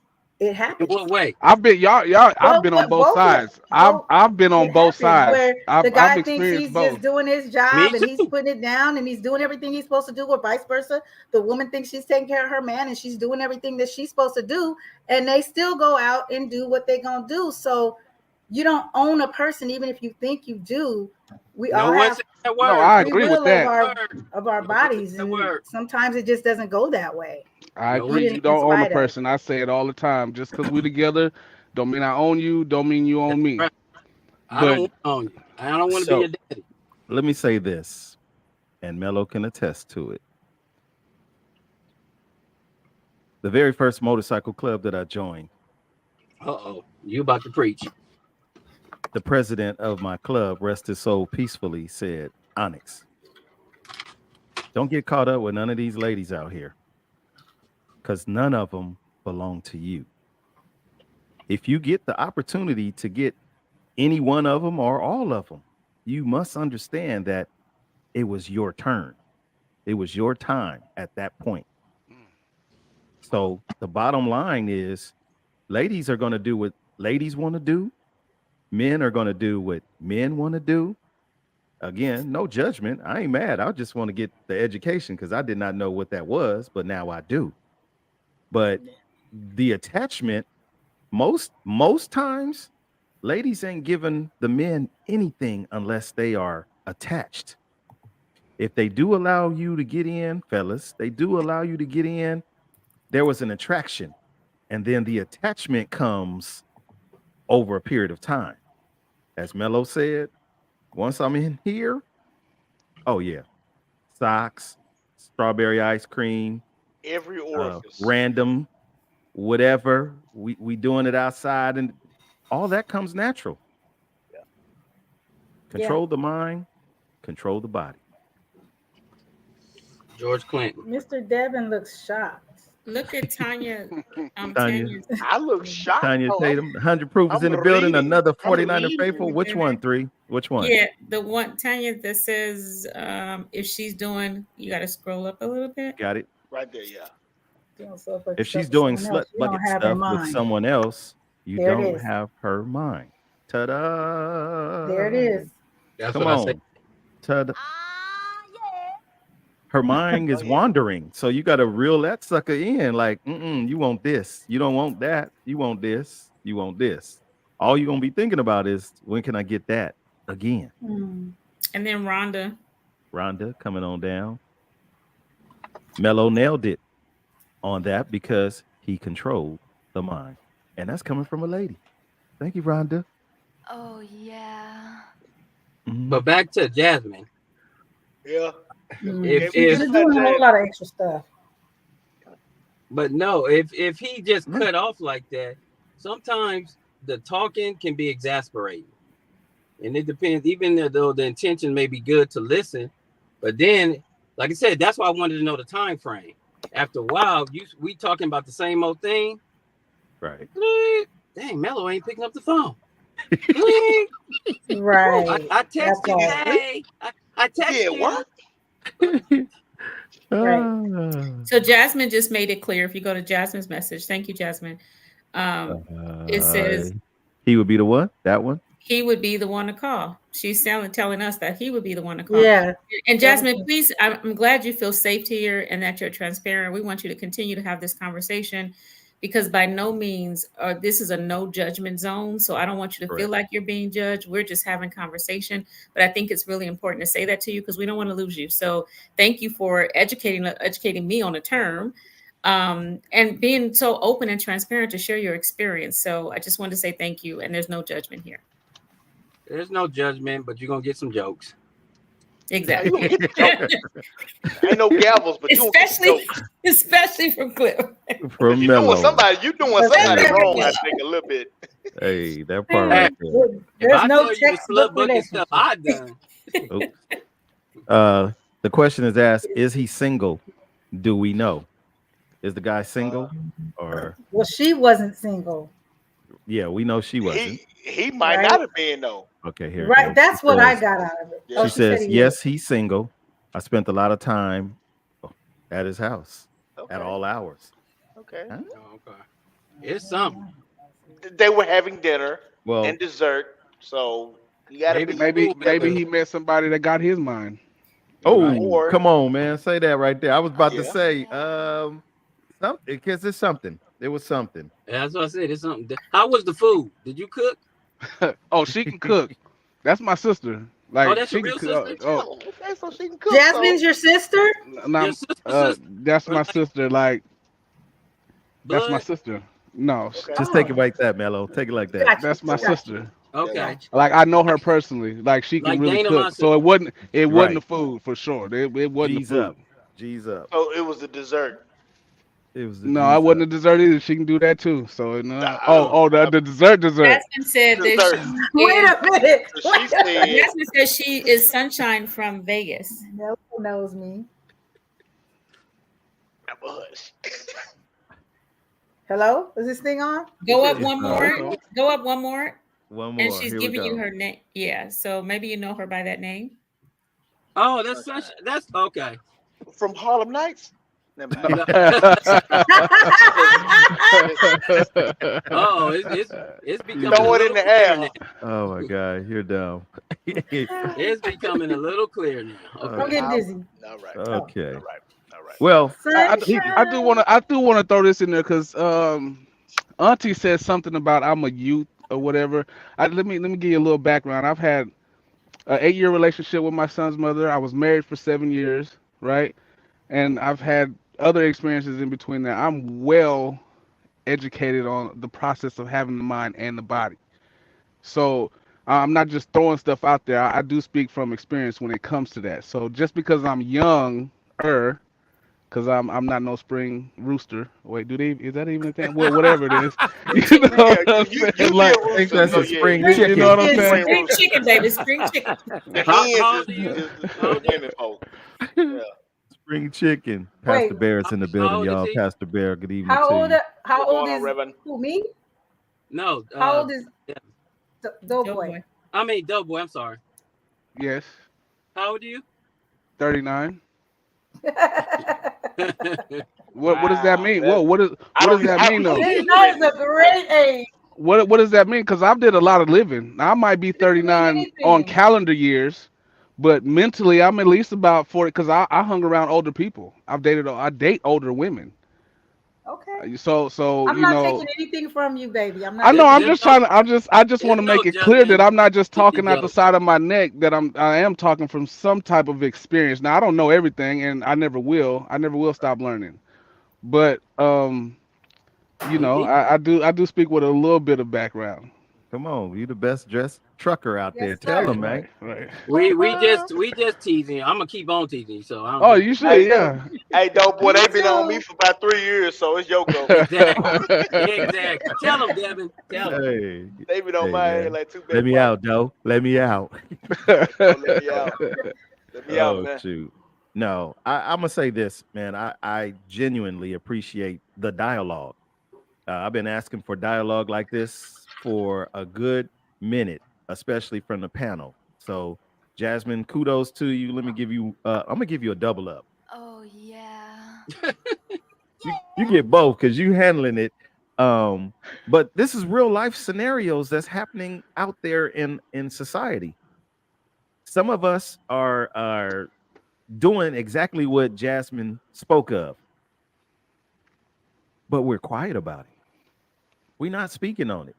it In happens. what way? I've been I've Well, been on both both way, sides. I've been it on both happens sides. where the I've guy thinks experienced he's just both. doing his Me job and he's too. putting it down and he's doing everything he's supposed to do, or vice versa. The woman thinks she's taking care of her man and she's doing everything that she's supposed to do, and they still go out and do what they're gonna do. So you don't own a person, even if you think you do. We No all one have said that No, word. I free agree with will of that. Word. our No one said bodies, that and word. sometimes it just doesn't go that way, I No one agree. said You even in don't own a spite of. person. I say it all the time. Just because we together, don't mean I own you. Don't mean you that own me. right. I don't But want to own you. I don't want to be So your daddy. let me say this, and Mello can attest to it. The very first motorcycle club that I joined, Uh-oh. You about to preach. the president of my club, rest his soul peacefully, said, Onyx, don't get caught up with none of these ladies out here because none of them belong to you. If you get the opportunity to get any one of them or all of them, you must understand that it was your turn. It was your time at that point. So the bottom line is ladies are going to do what ladies want to do. Men are going to do what men want to do. Again, no judgment. I ain't mad. I just want to get the education because I did not know what that was, but now I do. But the attachment, most times, ladies ain't giving the men anything unless they are attached. If they do allow you to get in, fellas, they do allow you to get in. There was an attraction, and then the attachment comes over a period of time. As Mello said, once I'm in here, oh yeah, socks, strawberry ice cream, Every orifice. random, whatever. We doing it outside, and all that comes natural. Yeah, Control the mind, control the body. George Clinton. Mr. Devin looks shocked. Look at Tanya. Tanya, Tanya's. I look shocked. Tanya Oh, Tatum, 100 proof is I'm in the building. reading. Another I'm 49er faithful. reading. Which one? Three? Which one? Yeah, the one Tanya that says if she's doing, you got to scroll up a little bit. Got it. Right there, yeah. Doing stuff with If she's stuff with doing someone slut else. You don't bucket have her stuff with mind. someone else, you There it don't is. have her mind. Ta-da! There it is. That's Come what I say. on. Ta-da. Her mind Oh is yeah. wandering, so you got to reel that sucker in. Like, you want this, you don't want that, you want this, you want this. All you're gonna be thinking about is when can I get that again? Hmm. And then Rhonda. Rhonda coming on down. Mello nailed it on that because he controlled the mind, and that's coming from a lady. Thank you, Rhonda. Oh yeah. Mhm. But back to Jasmine. Yeah. If She's if just doing a whole lot of extra stuff. but no, if he just cut off like that, sometimes the talking can be exasperating. And it depends, even though the intention may be good to listen, but then, like I said, that's why I wanted to know the time frame. After a while, we talking about the same old thing. Right. dang, Mello ain't picking up the phone. Dang. Right. I That texted you, part. hey. I texted Yeah, you. what? Right. So Jasmine just made it clear. If you go to Jasmine's message, thank you, Jasmine. It says He would be the one. That one. he would be the one to call. She's telling us that he would be the one to call. Yeah. And Jasmine, please, I'm glad you feel safe here and that you're transparent. We want you to continue to have this conversation because by no means this is a no judgment zone. So I don't want you to feel like you're being judged. We're just having conversation. But I think it's really important to say that to you because we don't want to lose you. So thank you for educating me on a term. And being so open and transparent to share your experience. So I just wanted to say thank you. And there's no judgment here. There's no judgment, but you're gonna get some jokes. Exactly. You gonna get the joke. Ain't no gavels, but you gonna get the joke. Especially from Cliff. From You Mello. doing somebody wrong, I think, a little bit. Hey, that part right there. There's I no tell you the textbook slut bucket stuff relationship. I done. The question is asked: is he single? Do we know? Is the guy single? Or Well, she wasn't single. yeah, we know she wasn't. He might Right. not have been though. Okay, here. Right. It goes. That's She what I says- got out of it. Yeah. She She says, said he yes, he's single. I spent a lot of time at his house Okay. at all hours. Okay. Huh? Oh, okay. It's something. They were having dinner Well, and dessert, so you gotta Maybe he met somebody that got his mind. oh, Or- come on, man. Say that right there. I was about to Yeah. say, something, because it's something. It was something. Yeah, that's what I said. It's something. How was the food? Did you cook? Oh, she can cook. That's my sister. Like Oh, that's she your can real cook. sister? Oh, okay, so she can cook. Jasmine's your sister? nah, Your sister? that's my Like sister. Like that's my blood? sister. No, Okay. Just take it like that, Mello. Take it like that. Gotcha. that's my Gotcha. sister. Okay. Gotcha. Like I know her personally. Like she can Like really Dana, my cook. So it wasn't Right. the food for sure. It wasn't G's the food. up. G's up. So it was the dessert. It was the No, G's I wasn't up. a dessert either. She can do that too. So no. Nah. The dessert. Jasmine said that Dessert. Wait a minute. So she said, Jasmine says she is Sunshine from Vegas. No one knows me. hush. Hello? Is this thing on? Go up It's one on. more. Go up one more. One more. And she's Here we giving you go. her name. Yeah. So maybe you know her by that name. Oh, that's okay. From Harlem Nights? Never mind. Oh, it's becoming Throw a it little in the clearer air. now. Oh my God, you're dumb. It's becoming a little clear now. Okay. I'm getting dizzy. All right. Okay. All right. Well, I do want to throw this in there because Auntie said something about I'm a youth or whatever. Let me give you a little background. I've had an 8-year relationship with my son's mother. I was married for 7 years, right? And I've had other experiences in between there. I'm well educated on the process of having the mind and the body. So I'm not just throwing stuff out there. I do speak from experience when it comes to that. So just because I'm younger, because I'm not no spring rooster. Wait, is that even a thing? Well, whatever it is. You know what I'm You saying? be Like, a I think rooster, that's so a spring yeah. chicken. you know what I'm saying? Spring chicken, baby. Spring chicken. The How hens old are you? is How old the are you? women folk. Spring chicken. Wait. Pastor Bear's in the How building, old is y'all. he? Pastor Bear, good evening How to old? you. How What's old going on, is Reverend? who? Me? No. How old is yeah. Doughboy? I mean, Doughboy. I'm sorry. Yes, How old are you? 39. What does that mean? Wow, What does that mean though? That is a great age. What does that mean? Because I've did a lot of living. Now, I might be 39 on anything. calendar years, but mentally I'm at least about 40 because I hung around older people. I date older women. Okay. So I'm you not know. taking anything from you, baby. I'm not. I know. I'm There's just no- trying to. I just want to there's make no it clear that judgment I'm not just with the talking out the joke. side of my neck. That I am talking from some type of experience. Now I don't know everything, and I never will. I never will stop learning. But you know, I do speak with a little bit of background. Come on, you the best dressed trucker out there. Yes, Tell sir. him, man. Right. We just teasing. I'm gonna keep on teasing you. So I don't Oh, think- you should, yeah. Hey, dope boy, they been on me for about 3 years, so it's your go. Exactly. Tell him, Devin. Tell him. Hey, They been on hey, my man. head like 2 bad Let me boys. out, Doe. Let me out. Let me out. Let me out, Oh man. shoot. No, I'm gonna say this, man. I genuinely appreciate the dialogue. I've been asking for dialogue like this for a good minute, especially from the panel. So, Jasmine, kudos to you. Let me give you. I'm gonna give you a double up. Oh yeah. You get both because you handling it. But this is real life scenarios that's happening out there in society. Some of us are doing exactly what Jasmine spoke of, but we're quiet about it. We're not speaking on it.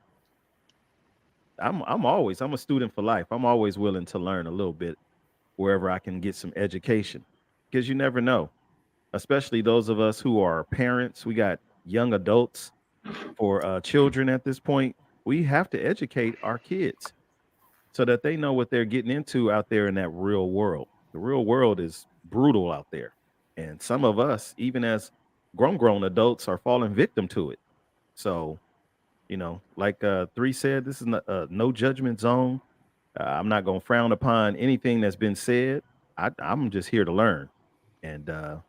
I'm a student for life. I'm always willing to learn a little bit wherever I can get some education because you never know, especially those of us who are parents. We got young adults for children at this point. We have to educate our kids so that they know what they're getting into out there in that real world. The real world is brutal out there. And some of us, even as grown adults, are falling victim to it. So, like Three said, this is no judgment zone. I'm not going to frown upon anything that's been said. I'm just here to learn. And I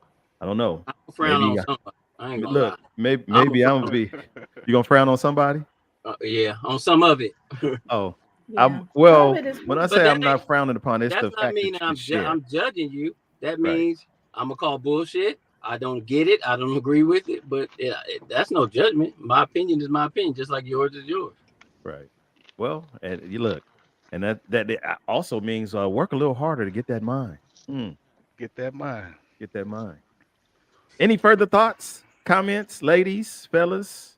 don't know. I'm gonna frown on Maybe somebody. I ain't gonna look, lie. I'm maybe I'm gonna be. You gonna frown on somebody? yeah, on some of it. Oh, Yeah. Some of well. it is When I But say that I'm ain't not frowning upon, it's that's the not fact mean that that you can share. I'm judging you. That Right, means I'm gonna call bullshit. I don't get it. I don't agree with it. But that's no judgment. My opinion is my opinion, just like yours is yours. right. Well, and you look, and that also means work a little harder to get that mind. Mm, Get that mind. get that mind. Any further thoughts, comments, ladies, fellas?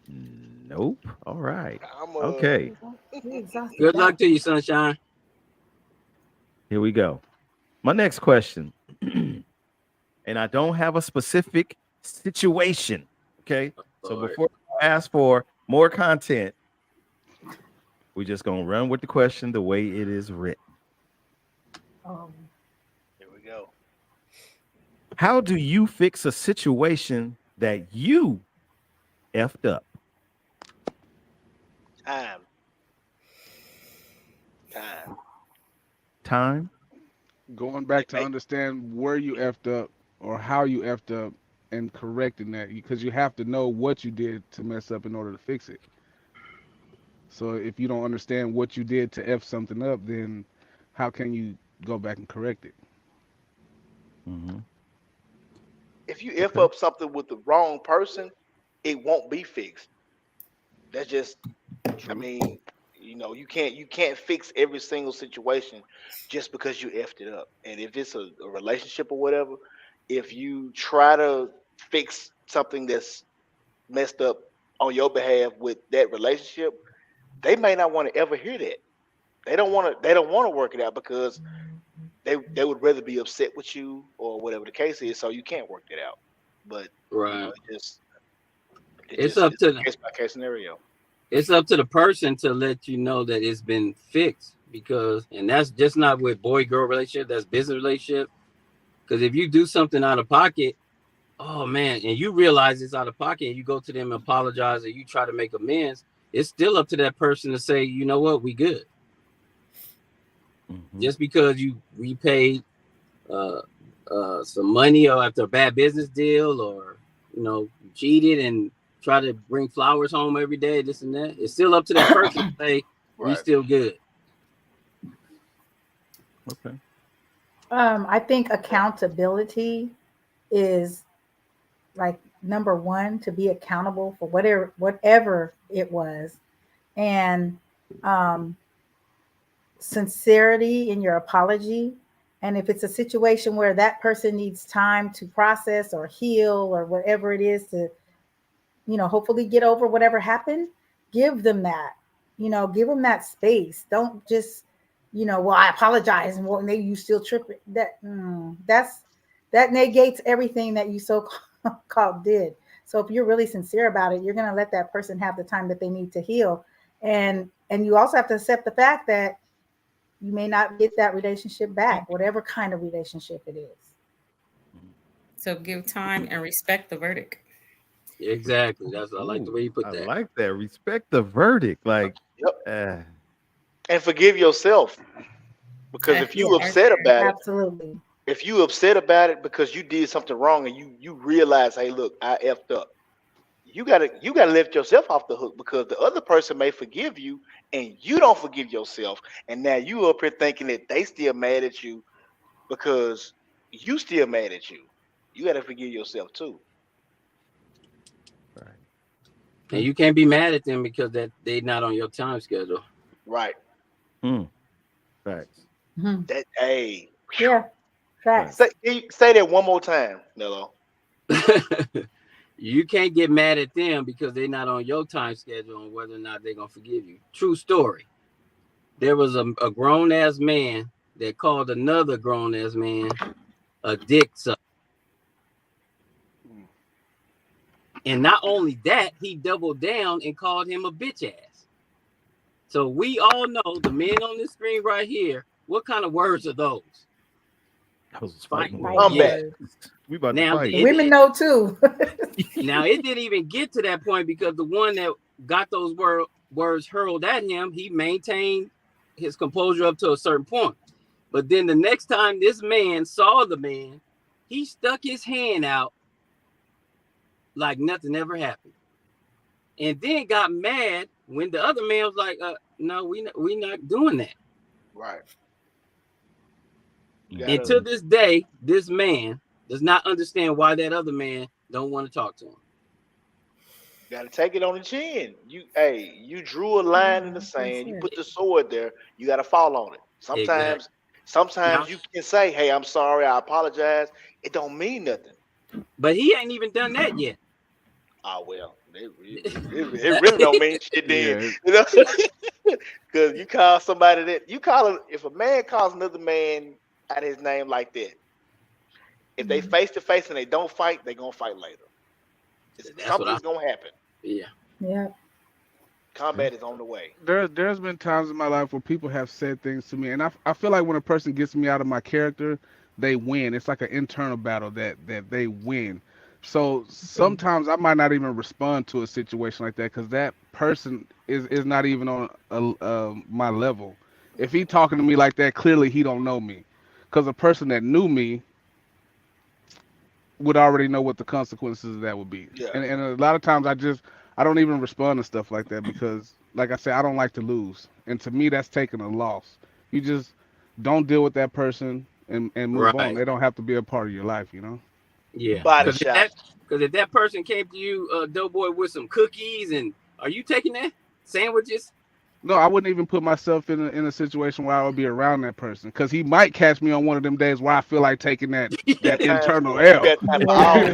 Nope. All right. I'm Okay. We exhausted Good that luck to one. you, sunshine. Here we go. My next question, and I don't have a specific situation. Okay. So Lord. before I ask for more content, we're just gonna run with the question the way it is written. Um, Here we go. How do you fix a situation that you effed up? Time. Time. Time. Going back Like, to understand where you effed up or how you effed up and correcting that because you have to know what you did to mess up in order to fix it. So if you don't understand what you did to F something up, then how can you go back and correct it? Mm-hmm. if you F Okay. up something with the wrong person, it won't be fixed. That's just, I True. mean, you can't fix every single situation just because you effed it up. And if it's a relationship or whatever, if you try to fix something that's messed up on your behalf with that relationship, they may not want to ever hear that. They don't want to work it out because they would rather be upset with you or whatever the case is, so you can't work that out. But Right. it It's just up it's to a case by case scenario. it's up to the person to let you know that it's been fixed and that's just not with boy girl relationship, that's business relationship. Because if you do something out of pocket, oh man, and you realize it's out of pocket and you go to them and apologize or you try to make amends, it's still up to that person to say, you know what, we good. Mm-hmm. Just because you repaid uh, some money or after a bad business deal or you cheated and try to bring flowers home every day, this and that, it's still up to that person to say we Right. still good. Okay. I think accountability is like number one, to be accountable for whatever it was, and um, sincerity in your apology. And if it's a situation where that person needs time to process or heal or whatever it is to, hopefully get over whatever happened, give them that, give them that space. Don't just, well, I apologize. And well, maybe you still tripping. That negates everything that you so called did. So if you're really sincere about it, you're going to let that person have the time that they need to heal. And you also have to accept the fact that you may not get that relationship back, whatever kind of relationship it is. So give time and respect the verdict. Exactly, that's I like the Ooh, way you put I that. like that. Respect the verdict. Like, Yep. uh, And forgive yourself, because if That's you Yes, upset about it, absolutely. if you upset about it because you did something wrong and you realize, hey, look, I effed up. you gotta lift yourself off the hook because the other person may forgive you and you don't forgive yourself, and now you up here thinking that they still mad at you because you still mad at you. You gotta forgive yourself too. Right. And you can't be mad at them because that they not on your time schedule. Right. Facts. Mhm. That hey. Yeah, facts. Say that one more time, Nello. You can't get mad at them because they're not on your time schedule on whether or not they're gonna forgive you. True story. There was a grown ass man that called another grown ass man a dick sucker. And not only that, he doubled down and called him a bitch ass. So we all know the men on this screen right here. What kind of words are those? That was Fighting. fighting. I'm Yeah. back. We about Now, to fight. The women know too. Now it didn't even get to that point because the one that got those words hurled at him, he maintained his composure up to a certain point. But then the next time this man saw the man, he stuck his hand out like nothing ever happened, and then got mad when the other man was like, "No, we not doing that." Right. And to this day, this man does not understand why that other man don't want to talk to him. Gotta take it on the chin. You drew a line in the sand. You put the sword there. You gotta fall on it. Sometimes Now, you can say, "Hey, I'm sorry. I apologize." It don't mean nothing. but he ain't even done that yet. Ah, well, it really don't mean shit then, Yeah. you know. Because you call somebody that you call it. If a man calls another man out his name like that, if they face to face and they don't fight, they gonna fight later. Something's gonna happen. Yeah. Yeah. Combat is on the way. There's been times in my life where people have said things to me, and I feel like when a person gets me out of my character, they win. It's like an internal battle that they win. So sometimes I might not even respond to a situation like that because that person is not even on my level. If he talking to me like that, clearly he don't know me. Because a person that knew me would already know what the consequences of that would be. Yeah. And a lot of times I don't even respond to stuff like that because, like I said, I don't like to lose. And to me, that's taking a loss. You just don't deal with that person and move on. They don't have to be a part of your life, you know? Yeah. Body shot. Because if that person came to you, Doughboy, with some cookies, and are you taking that? Sandwiches? No, I wouldn't even put myself in a situation where I would be around that person because he might catch me on one of them days where I feel like taking that internal L. You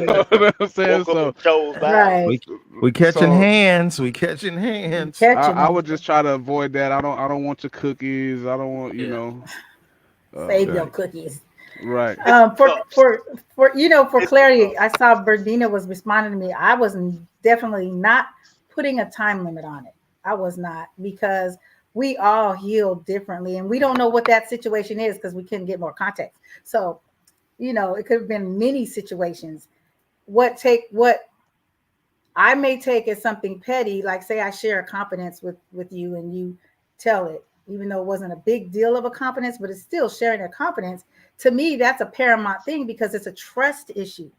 know what I'm saying? So, Right. We catching hands. We catching hands. I would just try to avoid that. I don't want your cookies. I don't want, you know. Save your cookies. Right. For clarity, I saw Berdina was responding to me. I was definitely not putting a time limit on it. I was not, because we all heal differently and we don't know what that situation is because we couldn't get more context. So, it could have been many situations. What I may take as something petty, like say I share a confidence with you and you tell it, even though it wasn't a big deal of a confidence, but it's still sharing a confidence. To me, that's a paramount thing because it's a trust issue.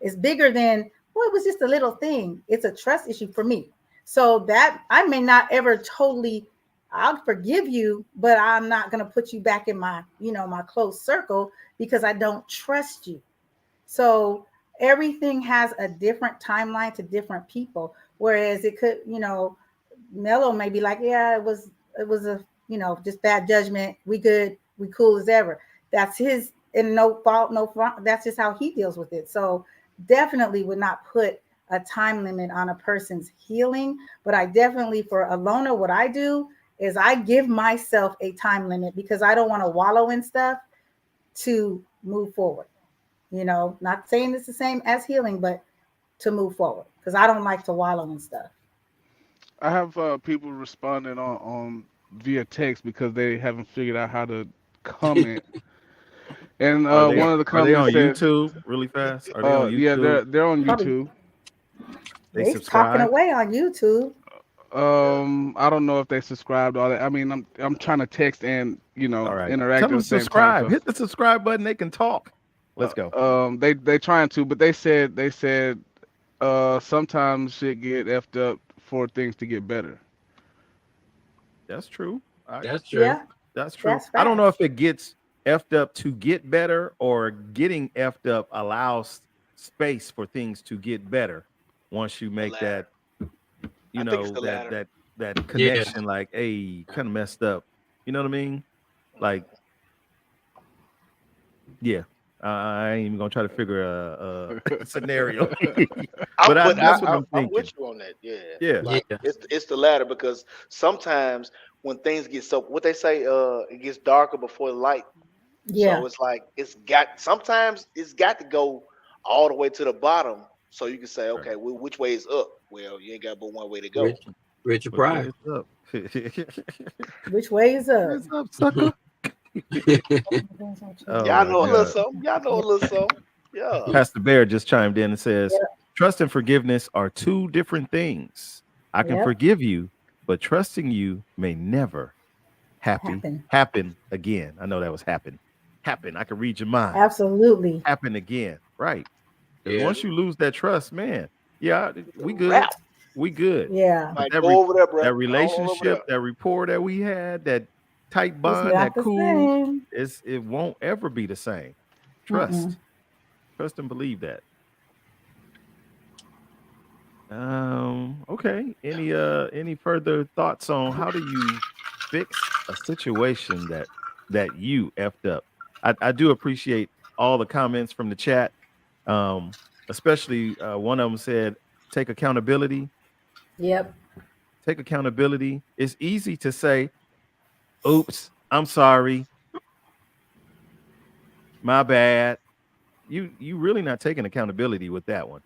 It's bigger than, well, it was just a little thing. It's a trust issue for me. So that I may not ever I'll forgive you, but I'm not going to put you back in my, my close circle because I don't trust you. So everything has a different timeline to different people. Whereas it could, Mello may be like, yeah, it was a, just bad judgment. We good, we cool as ever. That's his, and no fault, no front. That's just how he deals with it. So definitely would not put a time limit on a person's healing, but I definitely, for a loner, what I do is I give myself a time limit because I don't want to wallow in stuff to move forward. Not saying it's the same as healing, but to move forward because I don't like to wallow in stuff. I have people responding on via text because they haven't figured out how to comment. And one of the comments are they on said, YouTube really fast? Are they on YouTube? Yeah, they're on YouTube. They talking away on YouTube. I don't know if they subscribed all that. I mean, I'm trying to text and interact Tell at them the same subscribe. time. So, hit the subscribe button. They can talk. Let's go. They trying to, but they said Sometimes shit get effed up for things to get better. That's true. That's true. Yeah, That's true. that's I don't know facts. if it gets effed up to get better or getting effed up allows space for things to get better once you The make latter. that, I think it's the that latter. Yeah. connection like, hey, kind of messed up. You know what I mean? Like, yeah. I ain't even gonna try to figure a scenario, but that's what I'm I'm with thinking. you on that. Yeah, Yeah, Yeah. like it's the latter because sometimes when things get so what they say, it gets darker before the light. Yeah, So it's like sometimes it's got to go all the way to the bottom so you can say, right. okay, well, which way is up? Well, you ain't got but one way to go. Richard Which way Pryor. is up? which way is up? Where's up, sucker? Oh Y'all my know a little god. something. Y'all know a little something. Yeah. Pastor Bear just chimed in and says, Yep, trust and forgiveness are two different things. I can yep. forgive you, but trusting you may never Happen. happen again. I know that was happen. Happen. I can read your mind. Absolutely. Happen again. Right. Because Yeah. once you lose that trust, man, yeah, we good. Rap. We good. Yeah, But Like go over there, bro. that Go on over relationship, there. that rapport that we had, that tight it's bond, not that the cool, same. it won't ever be the same. Mm-mm. Trust. Trust and believe that. Okay. Any further thoughts on how do you fix a situation that you effed up? I do appreciate all the comments from the chat. Um, especially one of them said, take accountability. Yep. Take accountability. It's easy to say, oops, I'm sorry, my bad. You really not taking accountability with that one.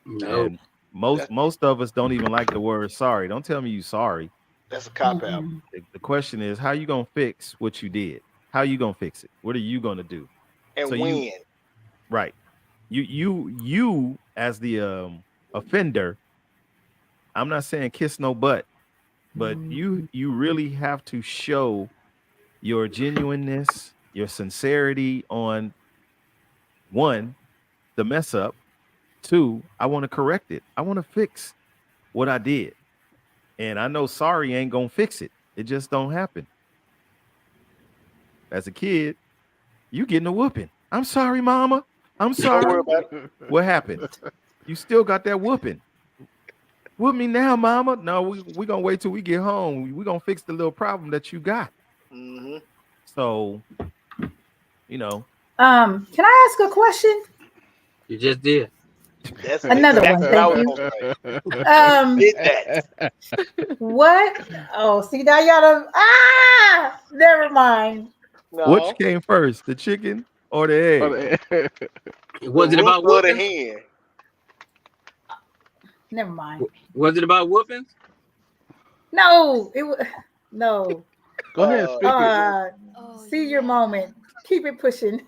No. And most That's most of us don't even like the word sorry. Don't tell me you sorry. that's a cop out. Mm-mm. The question is, how you gonna fix what you did? How you gonna fix it? What are you gonna do? So And you win. right. You as the offender, I'm not saying kiss no butt, but you really have to show your genuineness, your sincerity on one, the mess up, two, I want to correct it. I want to fix what I did. And I know sorry ain't gonna fix it. It just don't happen. As a kid, you getting a whooping. I'm sorry, mama. I'm Don't worry sorry. about it. What happened? You still got that whooping. Whoop me now, mama. No, we gonna wait till we get home. We gonna fix the little problem that you got. Hmm. So, you know, Can I ask a question? You just did. That's Another exactly one. what I Thank was you. gonna say. Um, Did that. what? Oh, see now y'all done, never mind. which No. came first, the chicken or the egg? The Was it about rooster or the whoopings? hen. Never mind. Was it about whoopings? No, it was no. Go ahead, speak it. Oh See your yeah. moment. Keep it pushing.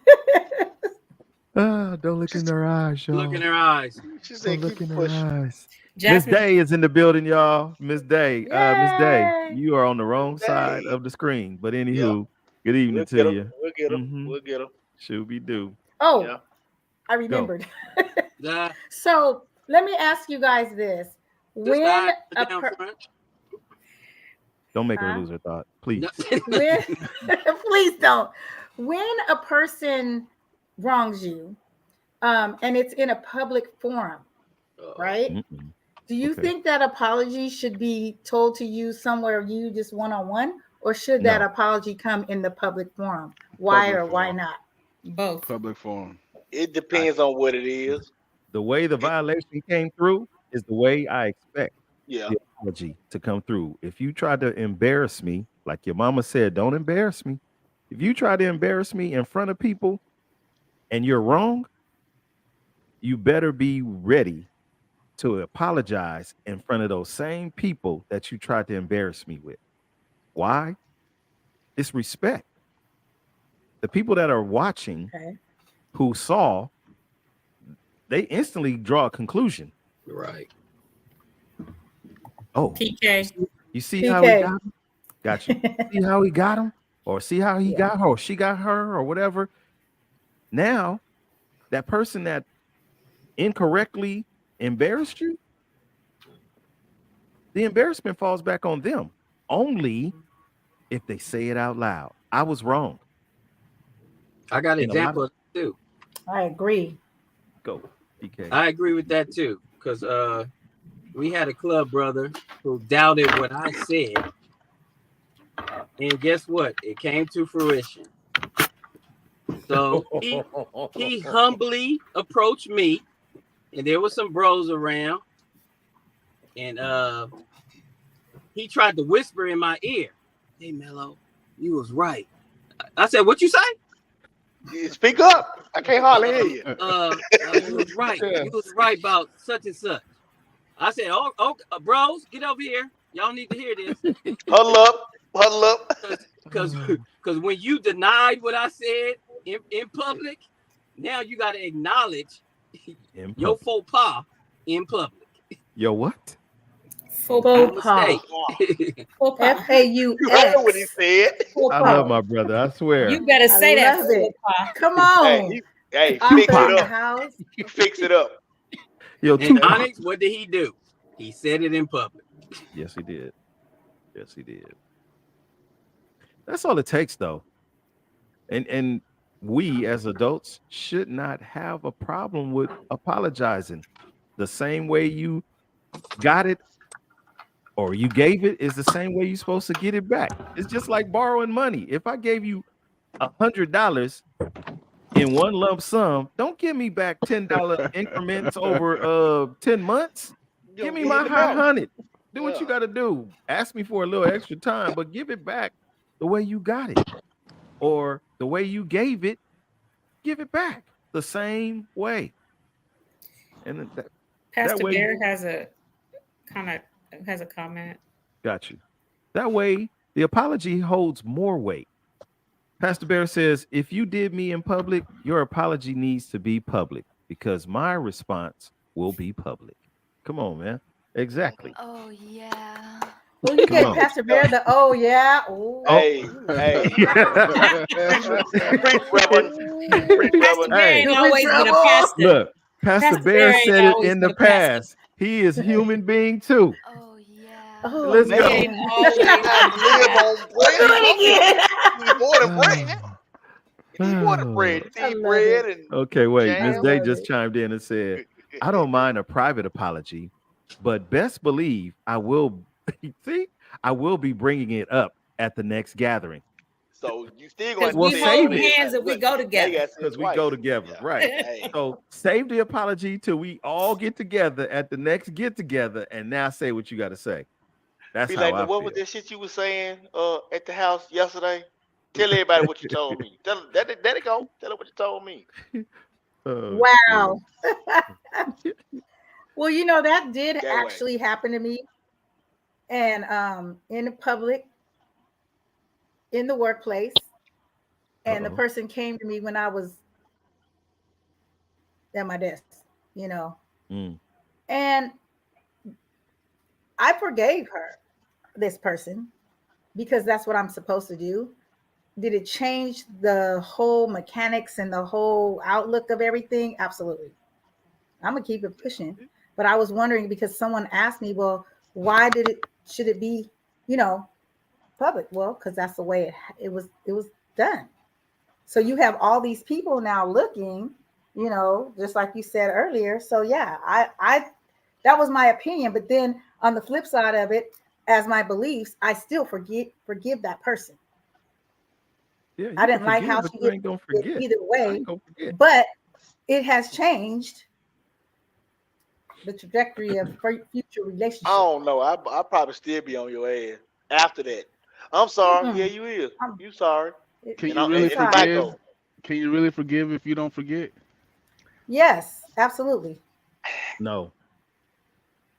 Don't look in their eyes, Look y'all. in their eyes. She Don't said look keep in it her pushing. eyes. Miss Jasmine, Day is in the building, y'all. Miss Day. Miss Day, Yay! you are on the wrong side Hey. of the screen. But Yeah. anywho, good evening We'll to get him. you. We'll get him. Mm-hmm. We'll get him. Should be do. Oh, Yeah. I Go. remembered. Nah, So let me ask you guys this: just when hide a down front. Don't make her huh? lose her thought, No. please. When please don't. When a person wrongs you, and it's in a public forum, right? Mm-mm. Do you Okay. think that apology should be told to you somewhere you just one on one, or should that No. apology come in the public forum? Why Public or why forum. not? both. Public forum. It I, depends on what it is. the way the It, violation came through is the way I expect yeah. the apology to come through. If you try to embarrass me, like your mama said, don't embarrass me. If you try to embarrass me in front of people and you're wrong, you better be ready to apologize in front of those same people that you tried to embarrass me with. Why? It's respect. The people that are watching Okay. who saw, they instantly draw a conclusion. Right. Oh, PK. you see how he PK. got him? Got you. See how he got him? Or see how he Yeah. got her, or she got her, or whatever. Now, that person that incorrectly embarrassed you, the embarrassment falls back on them only if they say it out loud. I was wrong. I got an And a lot of example too. I agree. go, DK. I agree with that too, because we had a club brother who doubted what I said, and guess what? It came to fruition. So he humbly approached me, and there was some bros around, and he tried to whisper in my ear, "Hey, Mello, you was right." I said, "What you say?" Speak up. I can't hardly hear you. You was right. You was right about such and such. I said, "Oh, bros, get over here. Y'all need to hear this." Huddle up. Huddle up. Because when you denied what I said in public, now you got to acknowledge your faux pas in public. Yo, what? Faux pas. Mistake. Faux pas. You heard what he FAUX. said. Faux I pas. love my brother. I swear. You better say that. love it. Faux pas. Come Hey, on. hey, Author fix it in the up. house. Fix it up. Yo, And Tupac. Onyx, what did he do? He said it in public. Yes, he did. Yes, he did. That's all it takes, though. And we as adults should not have a problem with apologizing. The same way you got it or you gave it is the same way you're supposed to get it back. It's just like borrowing money. If I gave you $100 in one lump sum, don't give me back $10 increments over 10 months. You Give don't me my get it back. 100. Do what you Yeah. got to do. Ask me for a little extra time, but give it back the way you got it, or the way you gave it. Give it back the same way. And that Pastor way, Bear has a comment. got you. That way, the apology holds more weight. Pastor Bear says, if you did me in public, your apology needs to be public because my response will be public. Come on, man. Exactly. Oh yeah. Well, you Come gave on. Pastor Bear the yeah. Ooh. Hey, hey. Preach, Reverend. Preach, Pastor Reverend. Bear Hey. ain't You always in been a trouble? pastor. Look, Pastor Pastor Bear Bear ain't said it always in the been a pastor. past. He is human being too. Oh yeah. Oh, Let's He go. ain't man. always You been got to a live pastor. on We'll do bread. it again. You need more than bread. You need more than bread. You I need love bread it. and Okay, wait. I Miss jam. Day love just it. chimed in and said, I don't mind a private apology, but best believe I will see, I will be bringing it up at the next gathering. So you still Because gonna Well, have to we say it save hold it. twice. hands if we Look, go now you together. gotta say it Because we twice. go together. Yeah. Right. Hey, So save the apology till we all get together at the next get together and now say what you got to say. That's be how like, I what was feel. that shit you was saying at the house yesterday? Tell everybody what you told me. Tell them that let it go. Tell them what you told me. Oh, Wow. shit. Well, you know, that did That way. actually happen to me. And in the public, in the workplace. And the Uh-oh. person came to me when I was at my desk, you know. Mm. And I forgave her, this person, because that's what I'm supposed to do. Did it change the whole mechanics and the whole outlook of everything? Absolutely. I'm gonna keep it pushing. But I was wondering because someone asked me, well, why should it be, you know, public? Well, because that's the way it was done. So you have all these people now looking, you know, just like you said earlier. So yeah, I that was my opinion. But then on the flip side of it, as my beliefs, I still forgive that person. Yeah, I you can didn't like forgive, how but she you did ain't gonna it forget. either I way, ain't gonna forget. but it has changed the trajectory of future I relationships. don't know. I probably still be on your ass after that. I'm sorry. Yeah, Mm-mm. you is. I'm- You sorry. Can And you really it it's all right. might forgive? go. Can you really forgive if you don't forget? Yes, absolutely. No.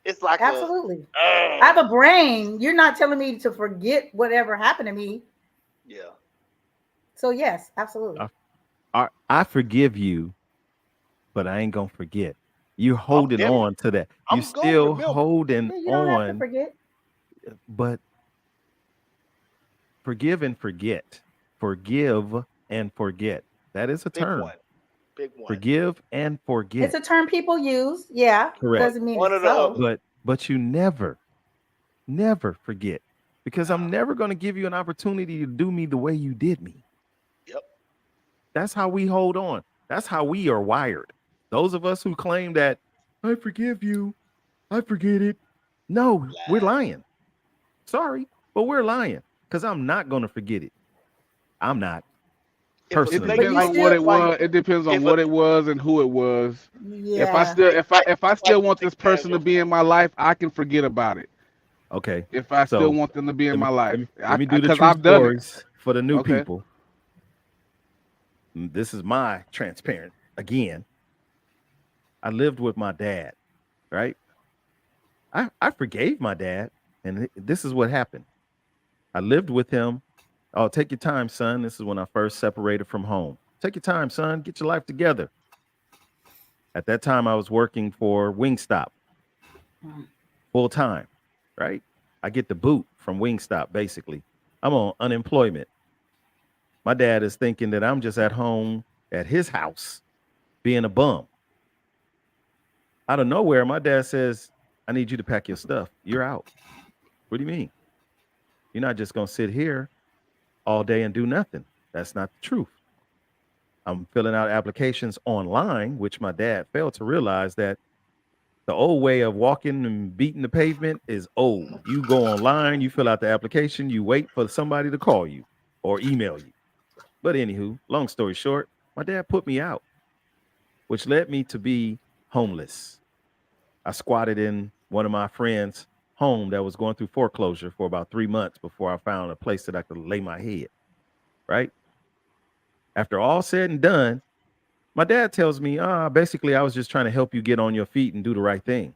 It's like Absolutely. I have a brain. You're not telling me to forget whatever happened to me. yeah. So yes, absolutely. I forgive you, but I ain't gonna forget. You're I'm holding definitely. on to that. You I'm gonna still remember. holding Yeah, you don't have to on, forget. but forgive and forget. Forgive and forget. That is a Big term. one. Pick one. Forgive and forget. It's a term people use. Yeah. Correct. Doesn't mean One it's or the so. other. But you never forget, because I'm never going to give you an opportunity to do me the way you did me. Yep. That's how we hold on. That's how we are wired. Those of us who claim that I forgive you, I forget it. No, we're Lies. lying. Sorry, but we're lying, because I'm not going to forget it. I'm not If a, It personally. like But depends you like on what still, it like was. It depends on if a what it was and who it was. If I yeah. still like like if I like still want like this Tam person to just be in said. my life, I can forget about it. Okay, If I still so want them to be in let my me let life, me let I me do the because true I've done it. stories for the new Okay. people. This is my transparent again. I lived with my dad, right? I forgave my dad, and this is what happened. I lived with him. Oh, take your time, son. This is when I first separated from home. Take your time, son. Get your life together. At that time, I was working for Wingstop Mm. full time, right? I get the boot from Wingstop, basically. I'm on unemployment. My dad is thinking that I'm just at home at his house being a bum. Out of nowhere, my dad says, I need you to pack your stuff. You're out. What do you mean? You're not just going to sit here all day and do nothing. That's not the truth. I'm filling out applications online, which my dad failed to realize that the old way of walking and beating the pavement is old. You go online, you fill out the application, you wait for somebody to call you or email you. But anywho, long story short, my dad put me out, which led me to be homeless. I squatted in one of my friends' home that was going through foreclosure for about 3 months before I found a place that I could lay my head. Right. After all said and done, my dad tells me, basically, I was just trying to help you get on your feet and do the right thing.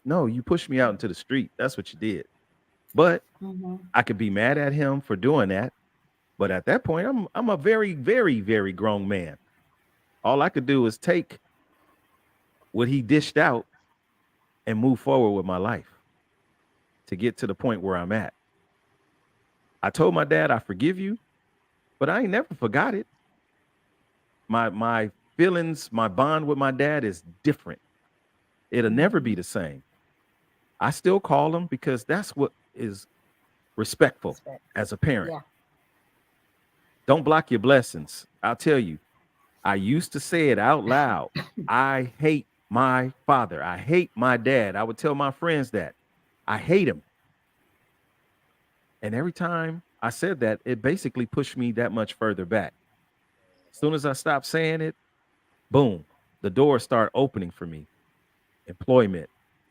No, you pushed me out into the street. That's what you did. But Hmm. I could be mad at him for doing that. But at that point, I'm a very, very, very grown man. All I could do is take what he dished out and move forward with my life to get to the point where I'm at. I told my dad I forgive you, but I ain't never forgot it. My feelings, my bond with my dad is different. It'll never be the same. I still call him because that's what is respectful Respect. as a parent. Yeah. Don't block your blessings. I'll tell you, I used to say it out loud. I hate my father. I hate my dad. I would tell my friends that I hate him. And every time I said that, it basically pushed me that much further back. As soon as I stopped saying it, boom, the doors start opening for me. Employment,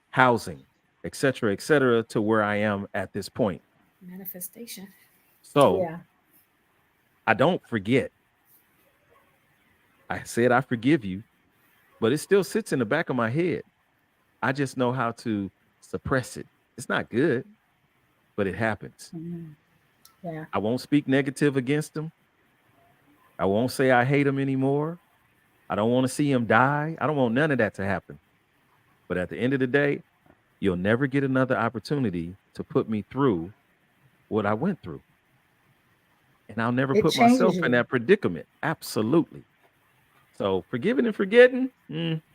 housing, et cetera, to where I am at this point. Manifestation. So Yeah. I don't forget. I said I forgive you, but it still sits in the back of my head. I just know how to suppress it. It's not good, but it happens. Mhm. Yeah. I won't speak negative against him. I won't say I hate him anymore. I don't want to see him die. I don't want none of that to happen. But at the end of the day, you'll never get another opportunity to put me through what I went through. And I'll never It put changes myself in you. that predicament. Absolutely. So forgiving and forgetting,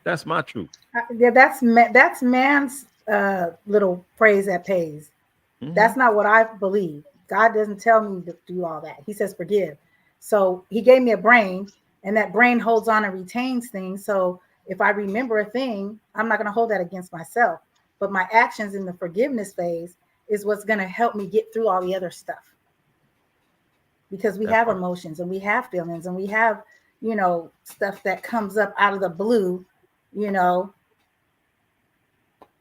that's my truth. Yeah, that's man's little phrase that pays. Hmm. That's not what I believe. God doesn't tell me to do all that. He says forgive. So he gave me a brain, and that brain holds on and retains things. So if I remember a thing, I'm not going to hold that against myself. But my actions in the forgiveness phase is what's going to help me get through all the other stuff, because we That have part. emotions and we have feelings and we have, stuff that comes up out of the blue, you know,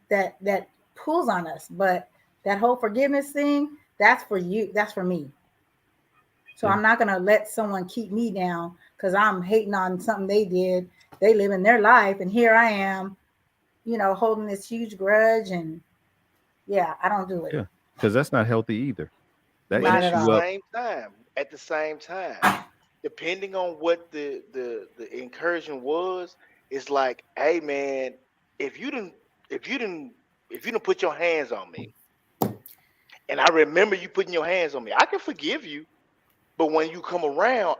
that pulls on us. But that whole forgiveness thing, that's for you, that's for me. So Yeah. I'm not gonna let someone keep me down because I'm hating on something they did. They live in their life, and here I am, holding this huge grudge. And yeah, I don't do it. Yeah. Because that's not healthy either. That But Not at at eats the you all. up. same time, depending on what the incursion was, it's like, hey man, if you didn't if you didn't if you didn't put your hands on me, and I remember you putting your hands on me, I can forgive you. But when you come around,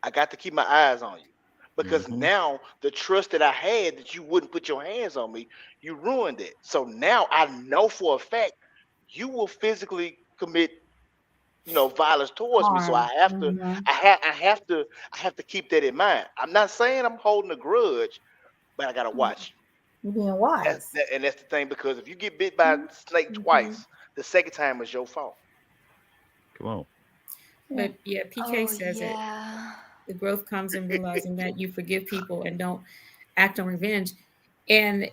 I got to keep my eyes on you because Mhm. now the trust that I had that you wouldn't put your hands on me, you ruined it. So now I know for a fact you will physically commit, violence towards me. So Harm. I have to, Mhm. I have to keep that in mind. I'm not saying I'm holding a grudge, but I gotta watch. You're being That's wise. that, and that's the thing because if you get bit by a snake Mhm. twice, the second time is your fault. Come on. Yeah. But yeah, PK Oh, says it. yeah. The growth comes in realizing that you forgive people and don't act on revenge. And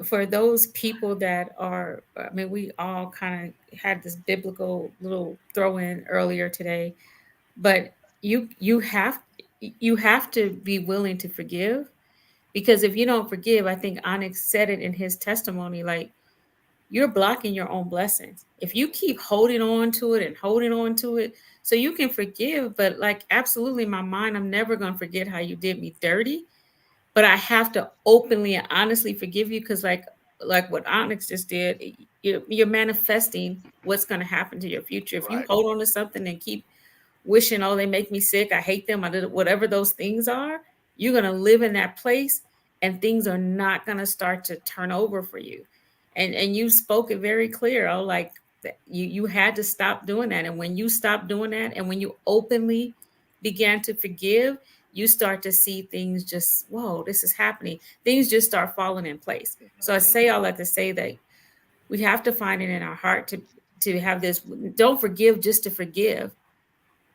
for those people that are, I mean, we all kind of had this biblical little throw in earlier today, but you have to be willing to forgive, because if you don't forgive, I think Onyx said it in his testimony, like, you're blocking your own blessings. If you keep holding on to it and holding on to it, so you can forgive, but like, absolutely, in my mind, I'm never going to forget how you did me dirty, but I have to openly and honestly forgive you, because like what Onyx just did, you're manifesting what's going to happen to your future. If you Right. hold on to something and keep wishing, oh, they make me sick, I hate them, I did whatever those things are, you're going to live in that place, and things are not going to start to turn over for you. And you spoke it very clear. Oh, like, you had to stop doing that. And when you stop doing that, and when you openly began to forgive, you start to see things just, whoa, this is happening. Things just start falling in place. So I Mhm. say all that to say that we have to find it in our heart to have this. Don't forgive just to forgive,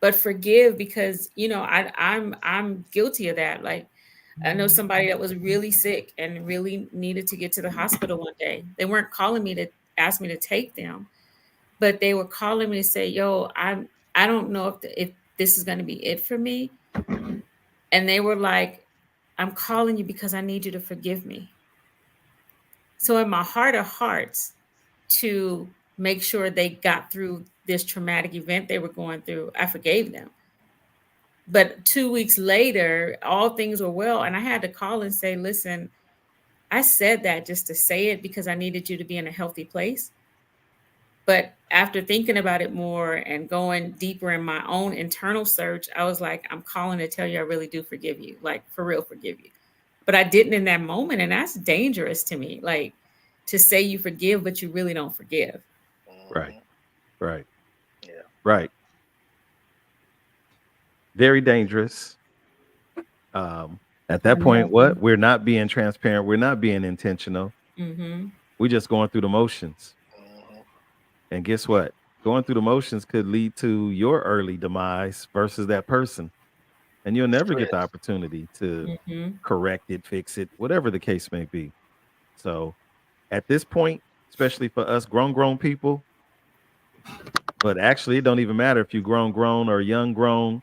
but forgive because, I'm guilty of that. Like, I know somebody that was really sick and really needed to get to the hospital one day. They weren't calling me to ask me to take them, but they were calling me to say, "Yo, I don't know if this is going to be it for me." And they were like, "I'm calling you because I need you to forgive me." So in my heart of hearts, to make sure they got through this traumatic event they were going through, I forgave them. But 2 weeks later, all things were well. And I had to call and say, listen, I said that just to say it because I needed you to be in a healthy place. But after thinking about it more and going deeper in my own internal search, I was like, I'm calling to tell you I really do forgive you, like, for real, forgive you. But I didn't in that moment. And that's dangerous to me. Like, to say you forgive, but you really don't forgive. Right. Mhm. Right. Yeah. Right. Very dangerous. At I that point, know. what? We're not being transparent. We're not being intentional. Mm-hmm. We're just going through the motions. Mhm. And guess what? Going through the motions could lead to your early demise versus that person. And you'll never get the Stress. opportunity to Mm-hmm. correct it, fix it, whatever the case may be. So at this point, especially for us grown people, but actually it don't even matter if you grown or young grown,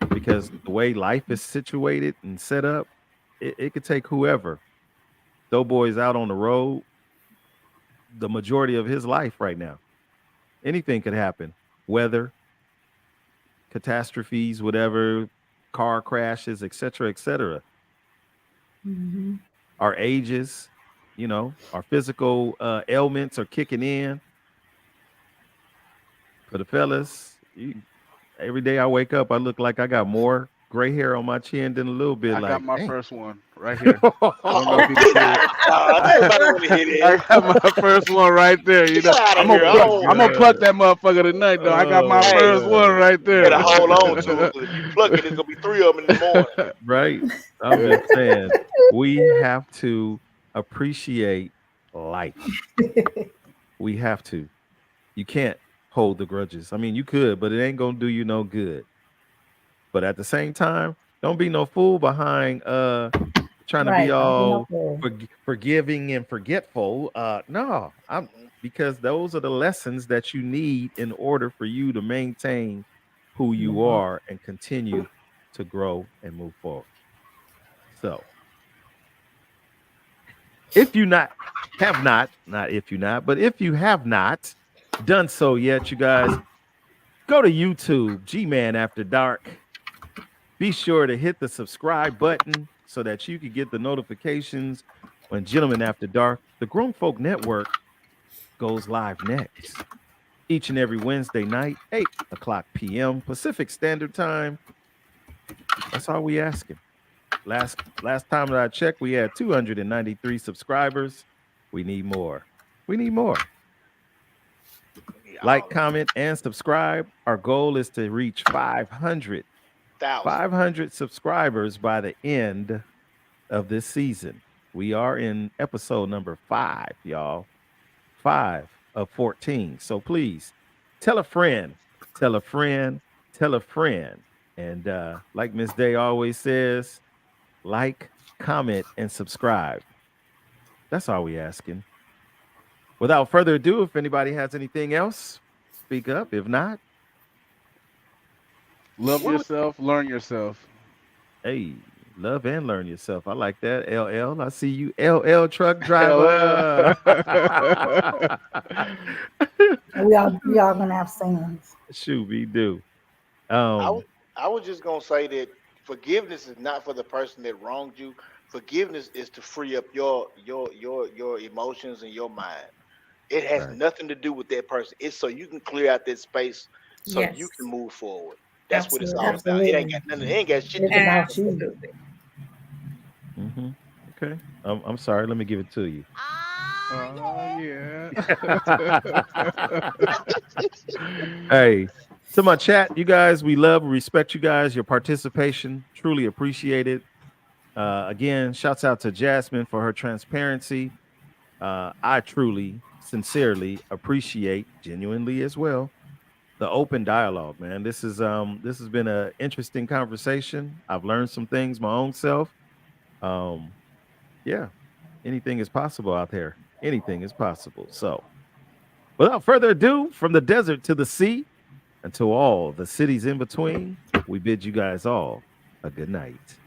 because the way life is situated and set up, it could take whoever. Doughboy's out on the road the majority of his life right now. Anything could happen. Weather, catastrophes, whatever, car crashes, etc., etc. Mm-hmm. Our ages, our physical ailments are kicking in. For the fellas, every day I wake up, I look like I got more gray hair on my chin than a little bit. I got Like, my dang. first one right here. I don't know Oh, if you can get see out it. of town. Nobody want to hear I this. got my first one right there. Get out of I'm gonna here. Oh pluck. my Oh, I'm gonna god. pluck that motherfucker tonight, though. I got my Oh hey, first one god. right you better there. hold on Yeah. to it because if you pluck it, it's gonna be three of them in the morning. Right. I'm just saying, we have to appreciate life. We have to. You can't hold the grudges. I mean, you could, but it ain't gonna do you no good. But at the same time, don't be no fool behind trying to be Right. Don't be no all fool. forgiving and forgetful. No, I'm Mhm. because those are the lessons that you need in order for you to maintain who you Mhm. are and continue to grow and move forward. So if you not if you not, but if you have not done so yet, you guys go to YouTube, G Man After Dark. Be sure to hit the subscribe button so that you can get the notifications when Gentlemen After Dark, the Grown Folk Network, goes live next. Each and every Wednesday night, 8 o'clock p.m. Pacific Standard Time. That's all we asking. Last time that I checked, we had 293 subscribers. We need more. We need more. Yeah, Like, comment, and subscribe. Our goal is to reach 500 subscribers by the end of this season. We are in episode number 5, y'all. 5 of 14. So please tell a friend, tell a friend, tell a friend. And like Miss Day always says, like, comment, and subscribe. That's all we asking. Without further ado, if anybody has anything else, speak up. If not, Love yourself, learn yourself. hey, love and learn yourself. I like that. LL. I see you, LL truck Hello. driver. We all gonna have sins. Shoot, we do. I was just gonna say that forgiveness is not for the person that wronged you. Forgiveness is to free up your emotions and your mind. It has Right. nothing to do with that person. It's so you can clear out that space so you Yes. can move forward. That's what it's all Absolutely. about. It ain't got nothing. It ain't got shit to It's do. about you. Absolutely. Mhm. Okay. I'm sorry. Let me give it to you. Yeah. Hey, to my chat, you guys, we love, respect you guys, your participation. Truly appreciate it. Again, shouts out to Jasmine for her transparency. I truly, sincerely appreciate, genuinely as well, the open dialogue, man. This has been an interesting conversation. I've learned some things my own self. Um, yeah, anything is possible out there. Anything is possible. So, without further ado, from the desert to the sea and to all the cities in between, we bid you guys all a good night.